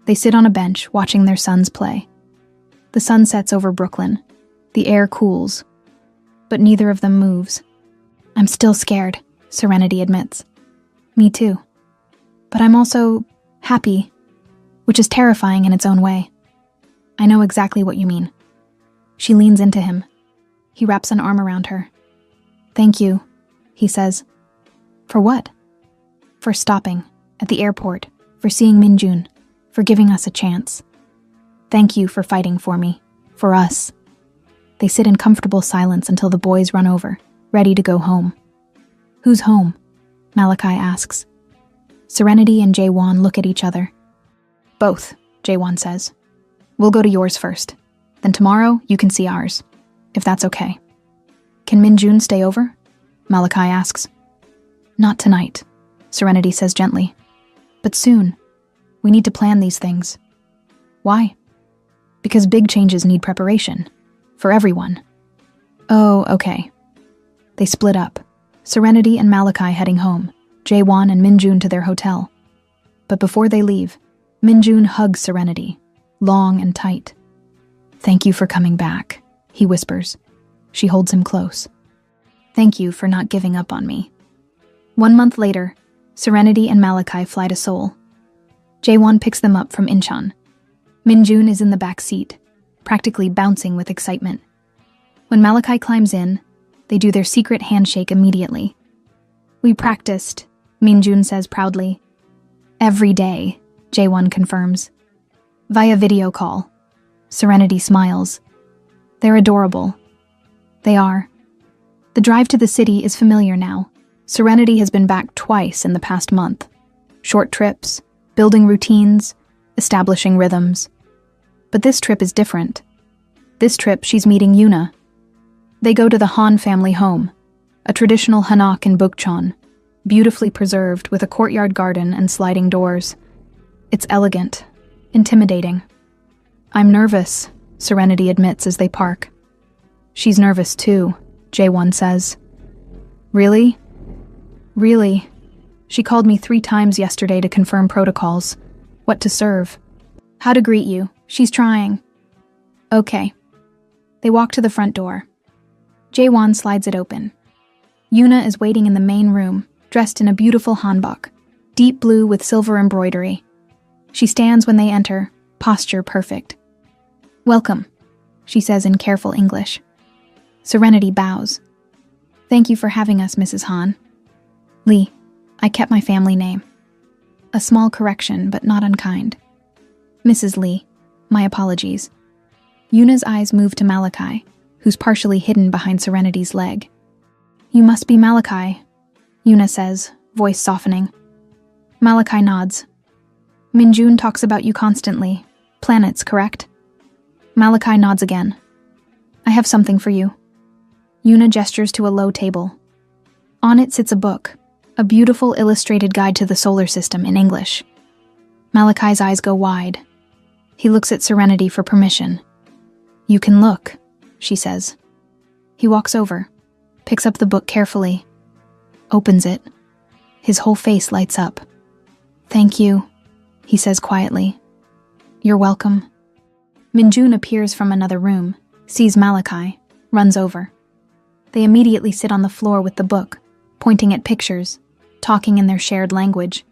They sit on a bench, watching their sons play. The sun sets over Brooklyn. The air cools. But neither of them moves. I'm still scared, Serenity admits. Me too. But I'm also happy, which is terrifying in its own way. I know exactly what you mean. She leans into him. He wraps an arm around her. Thank you, he says. For what? For stopping, at the airport, for seeing Minjun, for giving us a chance. Thank you for fighting for me, for us. They sit in comfortable silence until the boys run over, ready to go home. Who's home? Malachi asks. Serenity and Jaewon look at each other. Both, Jaewon says. We'll go to yours first. Then tomorrow you can see ours, if that's okay. Can Minjun stay over? Malachi asks. Not tonight, Serenity says gently. But soon. We need to plan these things. Why? Because big changes need preparation. For everyone. Oh, okay. They split up. Serenity and Malachi heading home. Jaewon and Minjun to their hotel. But before they leave, Minjun hugs Serenity, long and tight. Thank you for coming back, he whispers. She holds him close. Thank you for not giving up on me. 1 month later, Serenity and Malachi fly to Seoul. Jaewon picks them up from Incheon. Minjun is in the back seat, practically bouncing with excitement. When Malachi climbs in, they do their secret handshake immediately. We practiced, Minjun says proudly. Every day, Jaewon confirms. Via video call. Serenity smiles. They're adorable. They are. The drive to the city is familiar now. Serenity has been back twice in the past month. Short trips, building routines, establishing rhythms. But this trip is different. This trip, she's meeting Yuna. They go to the Han family home, a traditional hanok in Bukchon, beautifully preserved with a courtyard garden and sliding doors. It's elegant, intimidating. I'm nervous, Serenity admits as they park. She's nervous too, Jaewon says. Really? Really. She called me 3 times yesterday to confirm protocols, what to serve, how to greet you. She's trying. Okay. They walk to the front door. Jaewon slides it open. Yuna is waiting in the main room, dressed in a beautiful hanbok, deep blue with silver embroidery. She stands when they enter, posture perfect. "Welcome," she says in careful English. Serenity bows. "Thank you for having us, Mrs. Han." "Lee, I kept my family name." A small correction, but not unkind. "Mrs. Lee, my apologies." Yuna's eyes move to Malachi, who's partially hidden behind Serenity's leg. "You must be Malachi," Yuna says, voice softening. Malachi nods. "Minjun talks about you constantly. Planets, correct?" Malachi nods again. "I have something for you." Yuna gestures to a low table. On it sits a book, a beautiful illustrated guide to the solar system in English. Malachi's eyes go wide. He looks at Serenity for permission. "You can look," she says. He walks over, picks up the book carefully, opens it. His whole face lights up. "Thank you," he says quietly. "You're welcome." Minjun appears from another room, sees Malachi, runs over. They immediately sit on the floor with the book, pointing at pictures, talking in their shared language.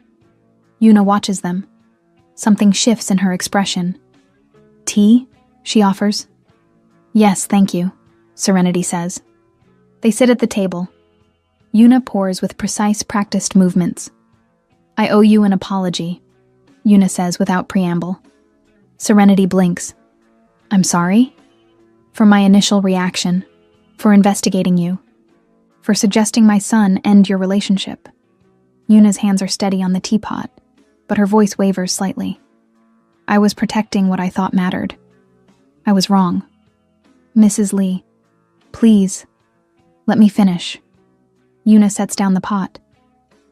Yuna watches them. Something shifts in her expression. "Tea?" she offers. "Yes, thank you," Serenity says. They sit at the table. Yuna pours with precise, practiced movements. "I owe you an apology," Yuna says without preamble. Serenity blinks. "I'm sorry?" "For my initial reaction, for investigating you, for suggesting my son end your relationship." Yuna's hands are steady on the teapot, but her voice wavers slightly. "I was protecting what I thought mattered. I was wrong. Mrs. Lee, please, let me finish." Yuna sets down the pot.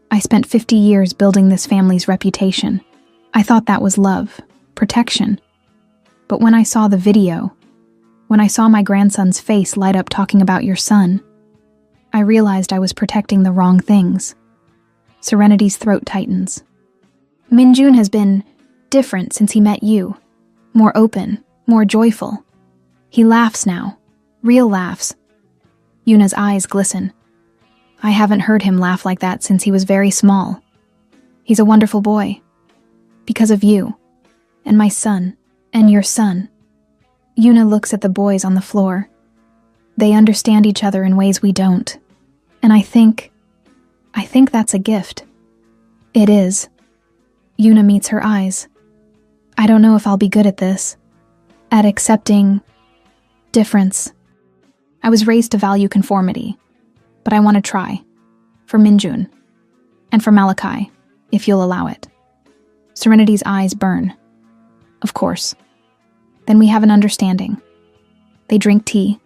"I spent 50 years building this family's reputation. I thought that was love, protection. But when I saw the video, when I saw my grandson's face light up talking about your son, I realized I was protecting the wrong things." Serenity's throat tightens. "Minjun has been different since he met you. More open, more joyful. He laughs now. Real laughs." Yuna's eyes glisten. "I haven't heard him laugh like that since he was very small. He's a wonderful boy. Because of you, and my son, and your son." Yuna looks at the boys on the floor. They understand each other in ways we don't. And I think that's a gift. It is. Yuna meets her eyes. "I don't know if I'll be good at this. At accepting difference. I was raised to value conformity, but I want to try. For Minjun. And for Malachi, if you'll allow it." Serenity's eyes burn. "Of course. Then we have an understanding." They drink tea,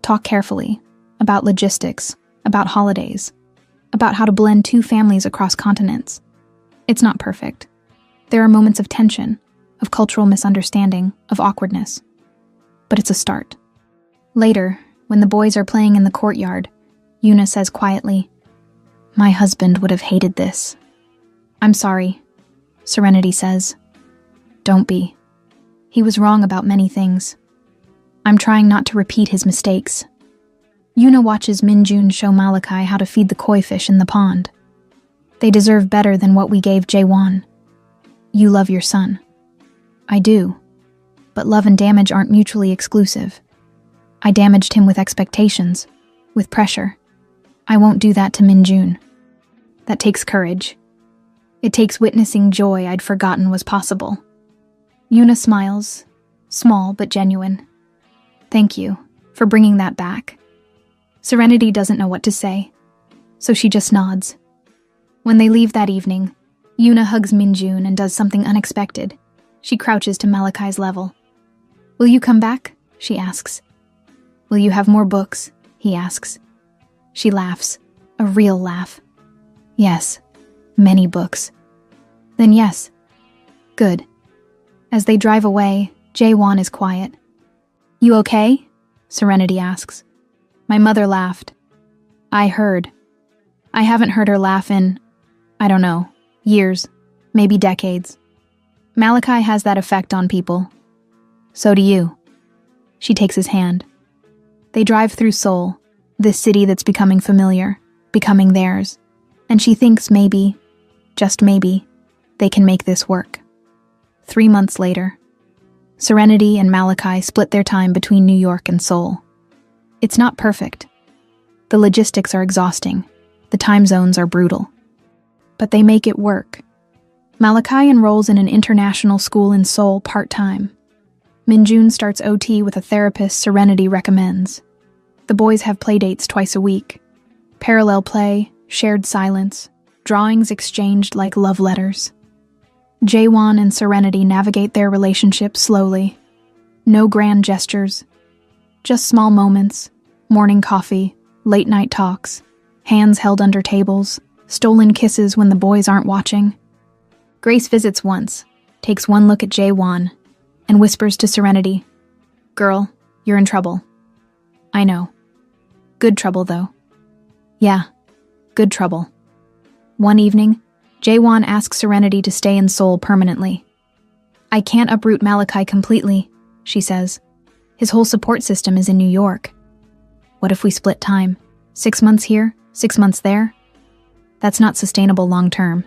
talk carefully, about logistics, about holidays, about how to blend two families across continents. It's not perfect. There are moments of tension, of cultural misunderstanding, of awkwardness. But it's a start. Later, when the boys are playing in the courtyard, Yuna says quietly, "My husband would have hated this." "I'm sorry," Serenity says. "Don't be. He was wrong about many things. I'm trying not to repeat his mistakes." Yuna watches Minjun show Malachi how to feed the koi fish in the pond. "They deserve better than what we gave Jaewon. You love your son." "I do. But love and damage aren't mutually exclusive. I damaged him with expectations, with pressure. I won't do that to Minjun. That takes courage. It takes witnessing joy I'd forgotten was possible." Yuna smiles, small but genuine. "Thank you for bringing that back." Serenity doesn't know what to say, so she just nods. When they leave that evening, Yuna hugs Minjun and does something unexpected. She crouches to Malachi's level. "Will you come back?" she asks. "Will you have more books?" he asks. She laughs, a real laugh. "Yes, many books." "Then yes." "Good." As they drive away, Jaewon is quiet. "You okay?" Serenity asks. "My mother laughed." "I heard. I haven't heard her laugh in, I don't know, years, maybe decades. Malachi has that effect on people. So do you." She takes his hand. They drive through Seoul, This city that's becoming familiar, becoming theirs. And she thinks maybe, just maybe, they can make this work. 3 months later, Serenity and Malachi split their time between New York and Seoul. It's not perfect. The logistics are exhausting. The time zones are brutal. But they make it work. Malachi enrolls in an international school in Seoul part-time. Minjun starts OT with a therapist Serenity recommends. The boys have playdates twice a week. Parallel play, shared silence, drawings exchanged like love letters. Jaewon and Serenity navigate their relationship slowly. No grand gestures. Just small moments, morning coffee, late-night talks, hands held under tables, stolen kisses when the boys aren't watching. Grace visits once, takes one look at Jaewon, and whispers to Serenity, "Girl, you're in trouble." "I know. Good trouble, though." "Yeah, good trouble." One evening, Jaewon asks Serenity to stay in Seoul permanently. "I can't uproot Malachi completely," she says. "His whole support system is in New York. What if we split time? 6 months here, 6 months there? That's not sustainable long term."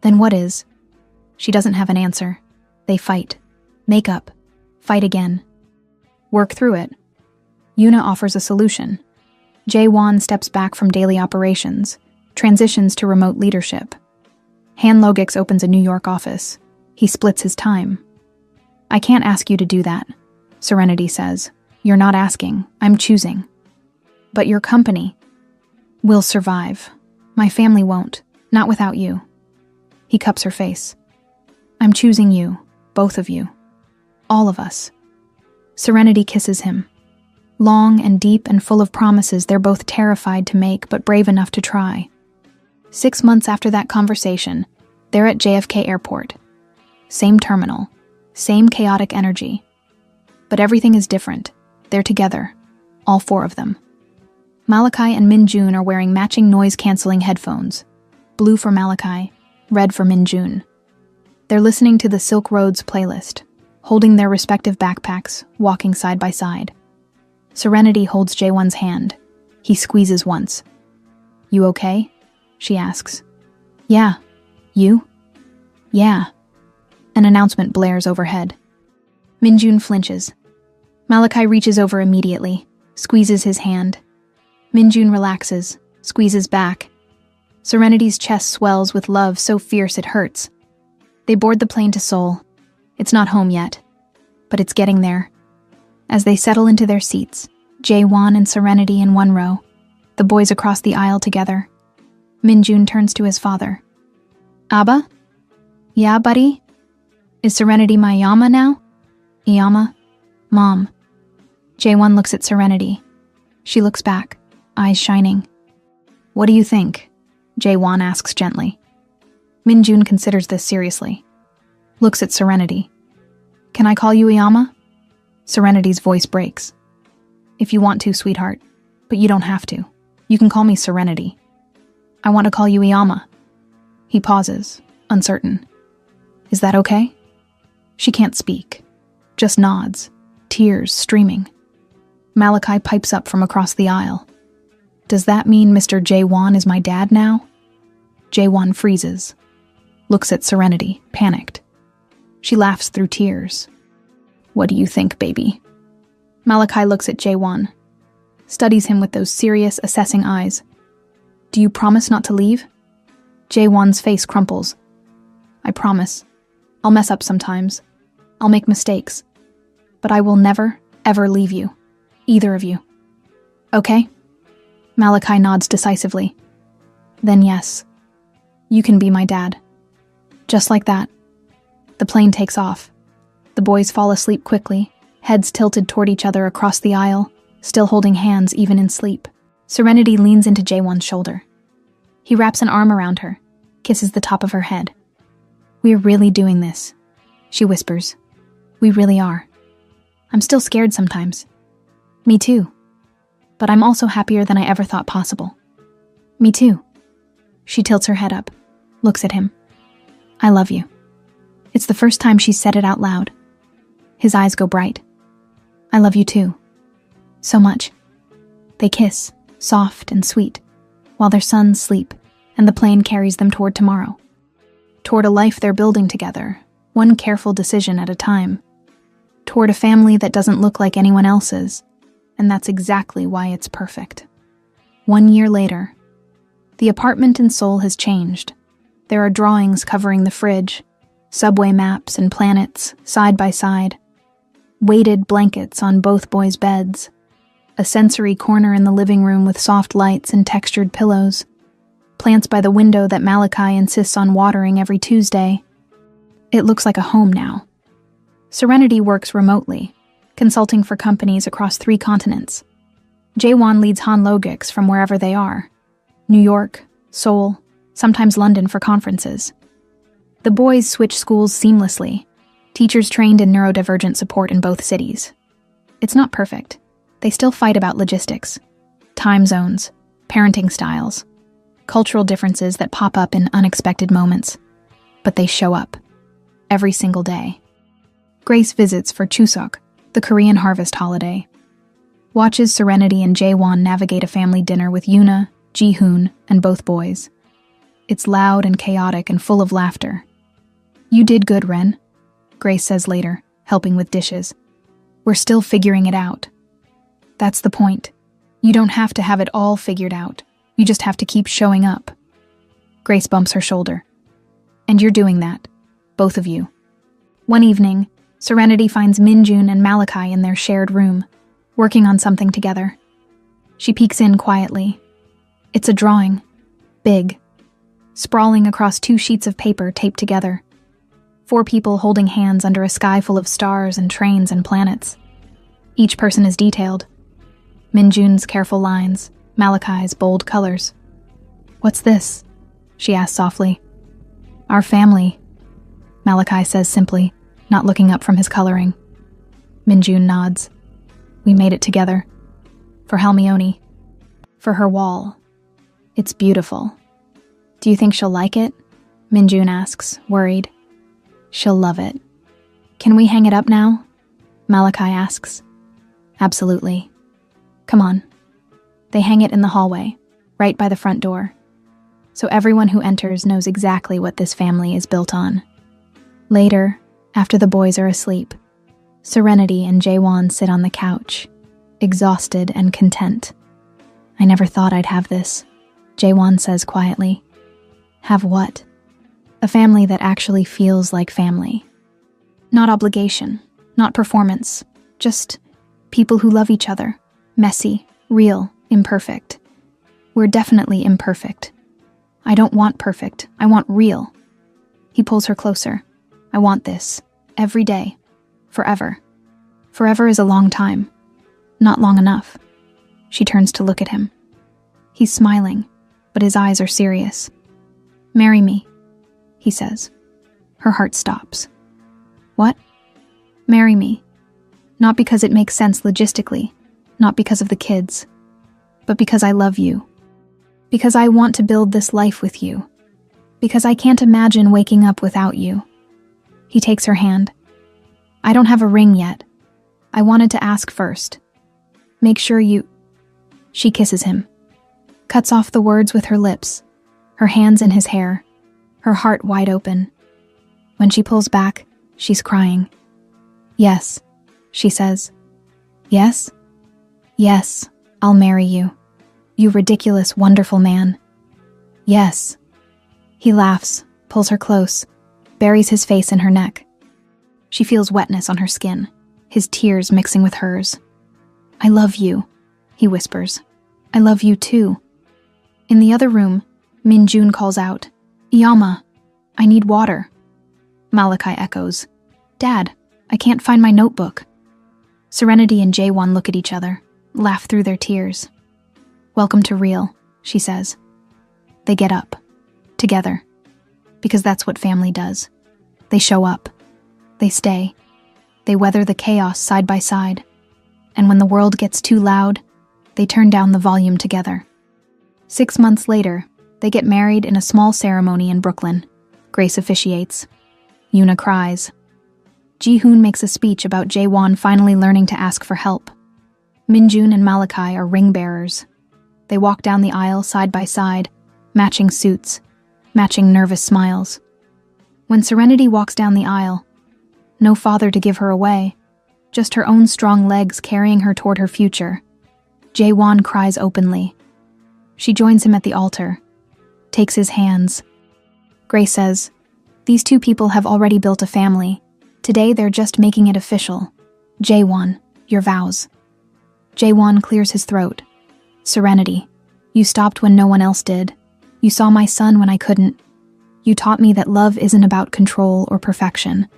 "Then what is?" She doesn't have an answer. They fight. Make up. Fight again. Work through it. Yuna offers a solution. Jaewon steps back from daily operations, transitions to remote leadership. Han Logix opens a New York office. He splits his time. "I can't ask you to do that," Serenity says. "You're not asking. I'm choosing. But your company will survive. My family won't. Not without you." He cups her face. "I'm choosing you. Both of you. All of us." Serenity kisses him. Long and deep and full of promises they're both terrified to make but brave enough to try. 6 months after that conversation, they're at JFK Airport. Same terminal, same chaotic energy. But everything is different. They're together, all 4 of them. Malachi and Minjun are wearing matching noise-canceling headphones. Blue for Malachi, red for Minjun. They're listening to the Silk Roads playlist, holding their respective backpacks, walking side by side. Serenity holds Jaewon's hand. He squeezes once. "You okay?" she asks. "Yeah. You?" "Yeah." An announcement blares overhead. Minjun flinches. Malachi reaches over immediately, squeezes his hand. Minjun relaxes, squeezes back. Serenity's chest swells with love so fierce it hurts. They board the plane to Seoul. It's not home yet, but it's getting there. As they settle into their seats, Jaewon and Serenity in one row, the boys across the aisle together. Minjun turns to his father. "Abba? Yeah, buddy? Is Serenity my Yama now?" "Yama? Mom." Jaewon looks at Serenity. She looks back, eyes shining. "What do you think?" Jaewon asks gently. Minjun considers this seriously. Looks at Serenity. "Can I call you Iyama?" Serenity's voice breaks. "If you want to, sweetheart, but you don't have to. You can call me Serenity." "I want to call you Iyama." He pauses, uncertain. "Is that okay?" She can't speak, just nods, tears streaming. Malachi pipes up from across the aisle. "Does that mean Mr. Jaewon is my dad now?" Jaewon freezes, looks at Serenity, panicked. She laughs through tears. "What do you think, baby?" Malachi looks at Jaewon, studies him with those serious, assessing eyes. "Do you promise not to leave?" Jaewon's face crumples. "I promise. I'll mess up sometimes. I'll make mistakes. But I will never, ever leave you. Either of you. Okay?" Malachi nods decisively. "Then yes. You can be my dad." Just like that. The plane takes off. The boys fall asleep quickly, heads tilted toward each other across the aisle, still holding hands even in sleep. Serenity leans into Jaewon's shoulder. He wraps an arm around her, kisses the top of her head. "We're really doing this," she whispers. "We really are. I'm still scared sometimes." "Me too. But I'm also happier than I ever thought possible." "Me too." She tilts her head up, looks at him. "I love you." It's the first time she's said it out loud. His eyes go bright. "I love you too. So much." They kiss. soft and sweet, while their sons sleep and the plane carries them toward tomorrow. Toward a life they're building together, one careful decision at a time. Toward a family that doesn't look like anyone else's, and that's exactly why it's perfect. 1 year later, the apartment in Seoul has changed. There are drawings covering the fridge, subway maps and planets side by side, weighted blankets on both boys' beds, a sensory corner in the living room with soft lights and textured pillows, plants by the window that Malachi insists on watering every Tuesday. It looks like a home now. Serenity works remotely, consulting for companies across 3 continents. Jaewon leads Hanlogics from wherever they are: New York, Seoul, sometimes London for conferences. The boys switch schools seamlessly, teachers trained in neurodivergent support in both cities. It's not perfect. They still fight about logistics, time zones, parenting styles, cultural differences that pop up in unexpected moments. But they show up, every single day. Grace visits for Chuseok, the Korean harvest holiday, watches Serenity and Jaewon navigate a family dinner with Yoona, Ji-hoon, and both boys. It's loud and chaotic and full of laughter. "You did good, Ren," Grace says later, helping with dishes. "We're still figuring it out." That's the point. You don't have to have it all figured out. You just have to keep showing up. Grace bumps her shoulder. "And you're doing that, both of you." One evening, Serenity finds Minjun and Malachi in their shared room, working on something together. She peeks in quietly. It's a drawing, big, sprawling across 2 sheets of paper taped together. 4 people holding hands under a sky full of stars and trains and planets. Each person is detailed. Minjun's careful lines, Malachi's bold colors. "What's this?" she asks softly. "Our family," Malachi says simply, not looking up from his coloring. Minjun nods. "We made it together. For Halmione. For her wall. It's beautiful." "Do you think she'll like it?" Minjun asks, worried. "She'll love it." "Can we hang it up now?" Malachi asks. "Absolutely. Come on." They hang it in the hallway, right by the front door, so everyone who enters knows exactly what this family is built on. Later, after the boys are asleep, Serenity and Jaewon sit on the couch, exhausted and content. "I never thought I'd have this," Jaewon says quietly. "Have what?" "A family that actually feels like family. Not obligation, not performance, just people who love each other, messy, real, imperfect. We're definitely imperfect. I don't want perfect, I want real." He pulls her closer. "I want this, every day, forever." Forever is a long time. Not long enough. She turns to look at him. He's smiling, but his eyes are serious. "Marry me," he says. Her heart stops. "What?" "Marry me. Not because it makes sense logistically, not because of the kids, but because I love you. Because I want to build this life with you. Because I can't imagine waking up without you." He takes her hand. "I don't have a ring yet. I wanted to ask first. Make sure you..." She kisses him, cuts off the words with her lips, her hands in his hair, her heart wide open. When she pulls back, she's crying. "Yes," she says. "Yes? Yes, I'll marry you. You ridiculous, wonderful man. Yes." He laughs, pulls her close, buries his face in her neck. She feels wetness on her skin, his tears mixing with hers. "I love you," he whispers. "I love you too." In the other room, Minjun calls out, "Iyama, I need water." Malachi echoes, "Dad, I can't find my notebook." Serenity and Jaewon look at each other, laugh through their tears. "Welcome to real," she says. They get up, together, because that's what family does. They show up. They stay. They weather the chaos side by side. And when the world gets too loud, they turn down the volume together. 6 months later, they get married in a small ceremony in Brooklyn. Grace officiates. Yoona cries. Ji-hoon makes a speech about Jaewon finally learning to ask for help. Minjun and Malachi are ring bearers. They walk down the aisle side by side, matching suits, matching nervous smiles. When Serenity walks down the aisle, no father to give her away, just her own strong legs carrying her toward her future, Jae-won cries openly. She joins him at the altar, takes his hands. Grace says, "These two people have already built a family. Today they're just making it official. Jae-won, your vows." Jae-won clears his throat. "Serenity, you stopped when no one else did. You saw my son when I couldn't. You taught me that love isn't about control or perfection.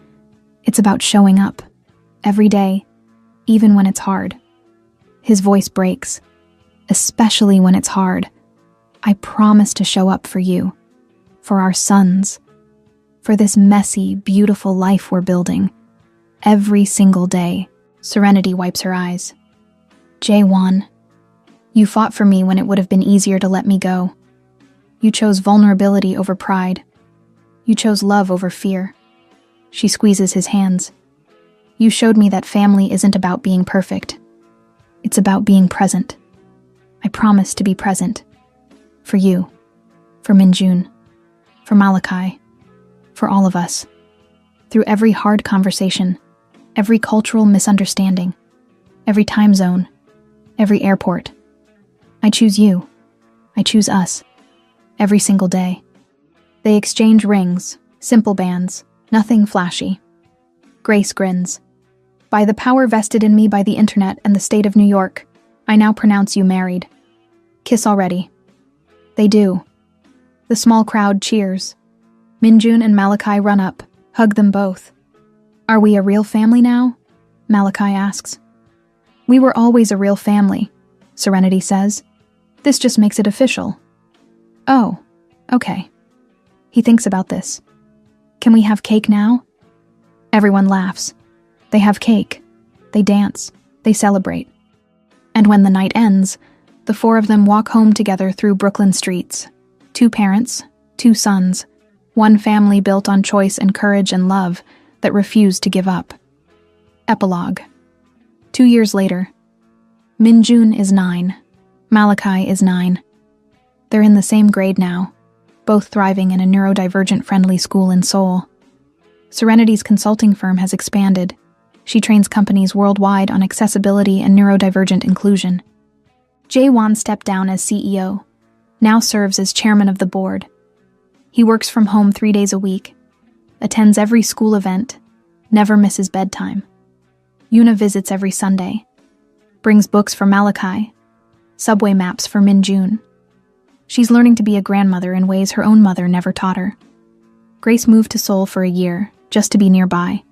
It's about showing up. Every day, even when it's hard." His voice breaks. "Especially when it's hard. I promise to show up for you. For our sons. For this messy, beautiful life we're building. Every single day." Serenity wipes her eyes. "Jae-won, you fought for me when it would have been easier to let me go. You chose vulnerability over pride. You chose love over fear." She squeezes his hands. "You showed me that family isn't about being perfect. It's about being present. I promise to be present. For you. For Minjun. For Malachi. For all of us. Through every hard conversation. Every cultural misunderstanding. Every time zone. Every airport. I choose you. I choose us. Every single day." They exchange rings, simple bands, nothing flashy. Grace grins. "By the power vested in me by the internet and the state of New York, I now pronounce you married. Kiss already." They do. The small crowd cheers. Minjun and Malachi run up, hug them both. "Are we a real family now?" Malachi asks. "We were always a real family," Serenity says. "This just makes it official." "Oh, okay." He thinks about this. "Can we have cake now?" Everyone laughs. They have cake. They dance. They celebrate. And when the night ends, the four of them walk home together through Brooklyn streets. Two parents, two sons, one family built on choice and courage and love that refused to give up. Epilogue. 2 years later. Minjun is 9. Malachi is 9. They're in the same grade now, both thriving in a neurodivergent-friendly school in Seoul. Serenity's consulting firm has expanded. She trains companies worldwide on accessibility and neurodivergent inclusion. Jae-won stepped down as CEO, now serves as chairman of the board. He works from home 3 days a week, attends every school event, never misses bedtime. Yuna visits every Sunday, brings books for Malachi, subway maps for Minjun. She's learning to be a grandmother in ways her own mother never taught her. Grace moved to Seoul for a year, just to be nearby.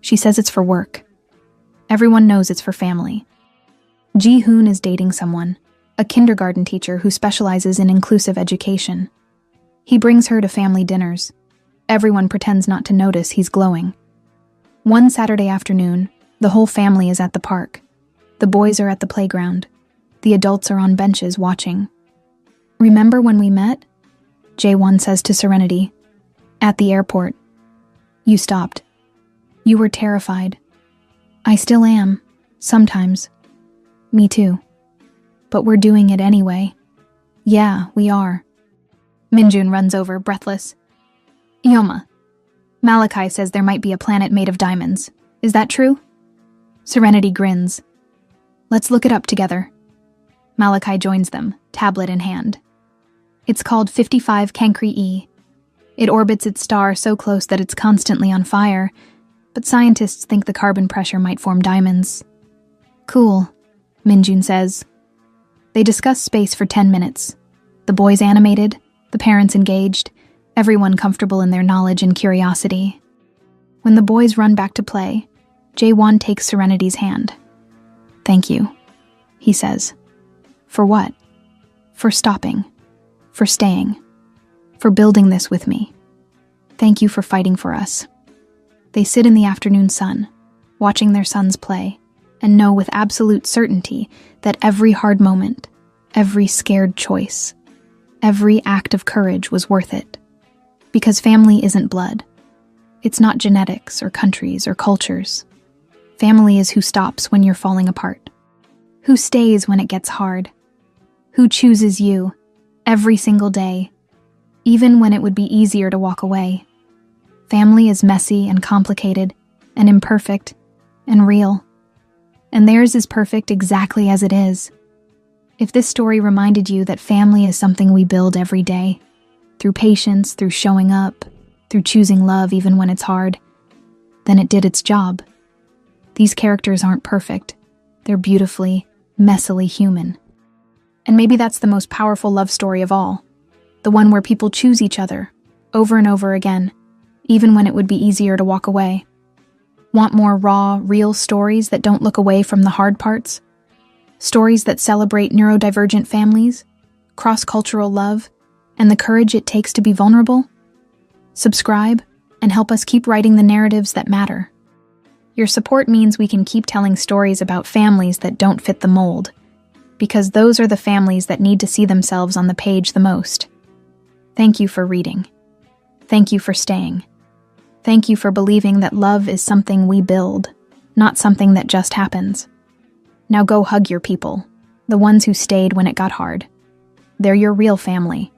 She says it's for work. Everyone knows it's for family. Ji-hoon is dating someone, a kindergarten teacher who specializes in inclusive education. He brings her to family dinners. Everyone pretends not to notice he's glowing. One Saturday afternoon, the whole family is at the park. The boys are at the playground. The adults are on benches watching. "Remember when we met?" Jae-won says to Serenity. "At the airport. You stopped. You were terrified. I still am, sometimes. Me too. But we're doing it anyway." "Yeah, we are." Minjun runs over, breathless. "Yoma, Malachi says there might be a planet made of diamonds. Is that true?" Serenity grins. "Let's look it up together." Malachi joins them, tablet in hand. It's called 55 Cancri E. It orbits its star so close that it's constantly on fire, but scientists think the carbon pressure might form diamonds. "Cool," Minjun says. They discuss space for 10 minutes. The boys animated, the parents engaged, everyone comfortable in their knowledge and curiosity. When the boys run back to play, Jae-won takes Serenity's hand. "Thank you," he says. "For what?" "For stopping. For staying. For building this with me. Thank you for fighting for us." They sit in the afternoon sun, watching their sons play, and know with absolute certainty that every hard moment, every scared choice, every act of courage was worth it. Because family isn't blood. It's not genetics or countries or cultures. Family is who stops when you're falling apart. Who stays when it gets hard. who chooses you every single day, even when it would be easier to walk away. Family is messy and complicated and imperfect and real, and theirs is perfect exactly as it is. If this story reminded you that family is something we build every day, through patience, through showing up, through choosing love even when it's hard, then it did its job. These characters aren't perfect. They're beautifully, messily human. And maybe that's the most powerful love story of all. The one where people choose each other, over and over again, even when it would be easier to walk away. Want more raw, real stories that don't look away from the hard parts? Stories that celebrate neurodivergent families, cross-cultural love, and the courage it takes to be vulnerable? Subscribe and help us keep writing the narratives that matter. Your support means we can keep telling stories about families that don't fit the mold, because those are the families that need to see themselves on the page the most. Thank you for reading. Thank you for staying. Thank you for believing that love is something we build, not something that just happens. Now go hug your people, the ones who stayed when it got hard. They're your real family.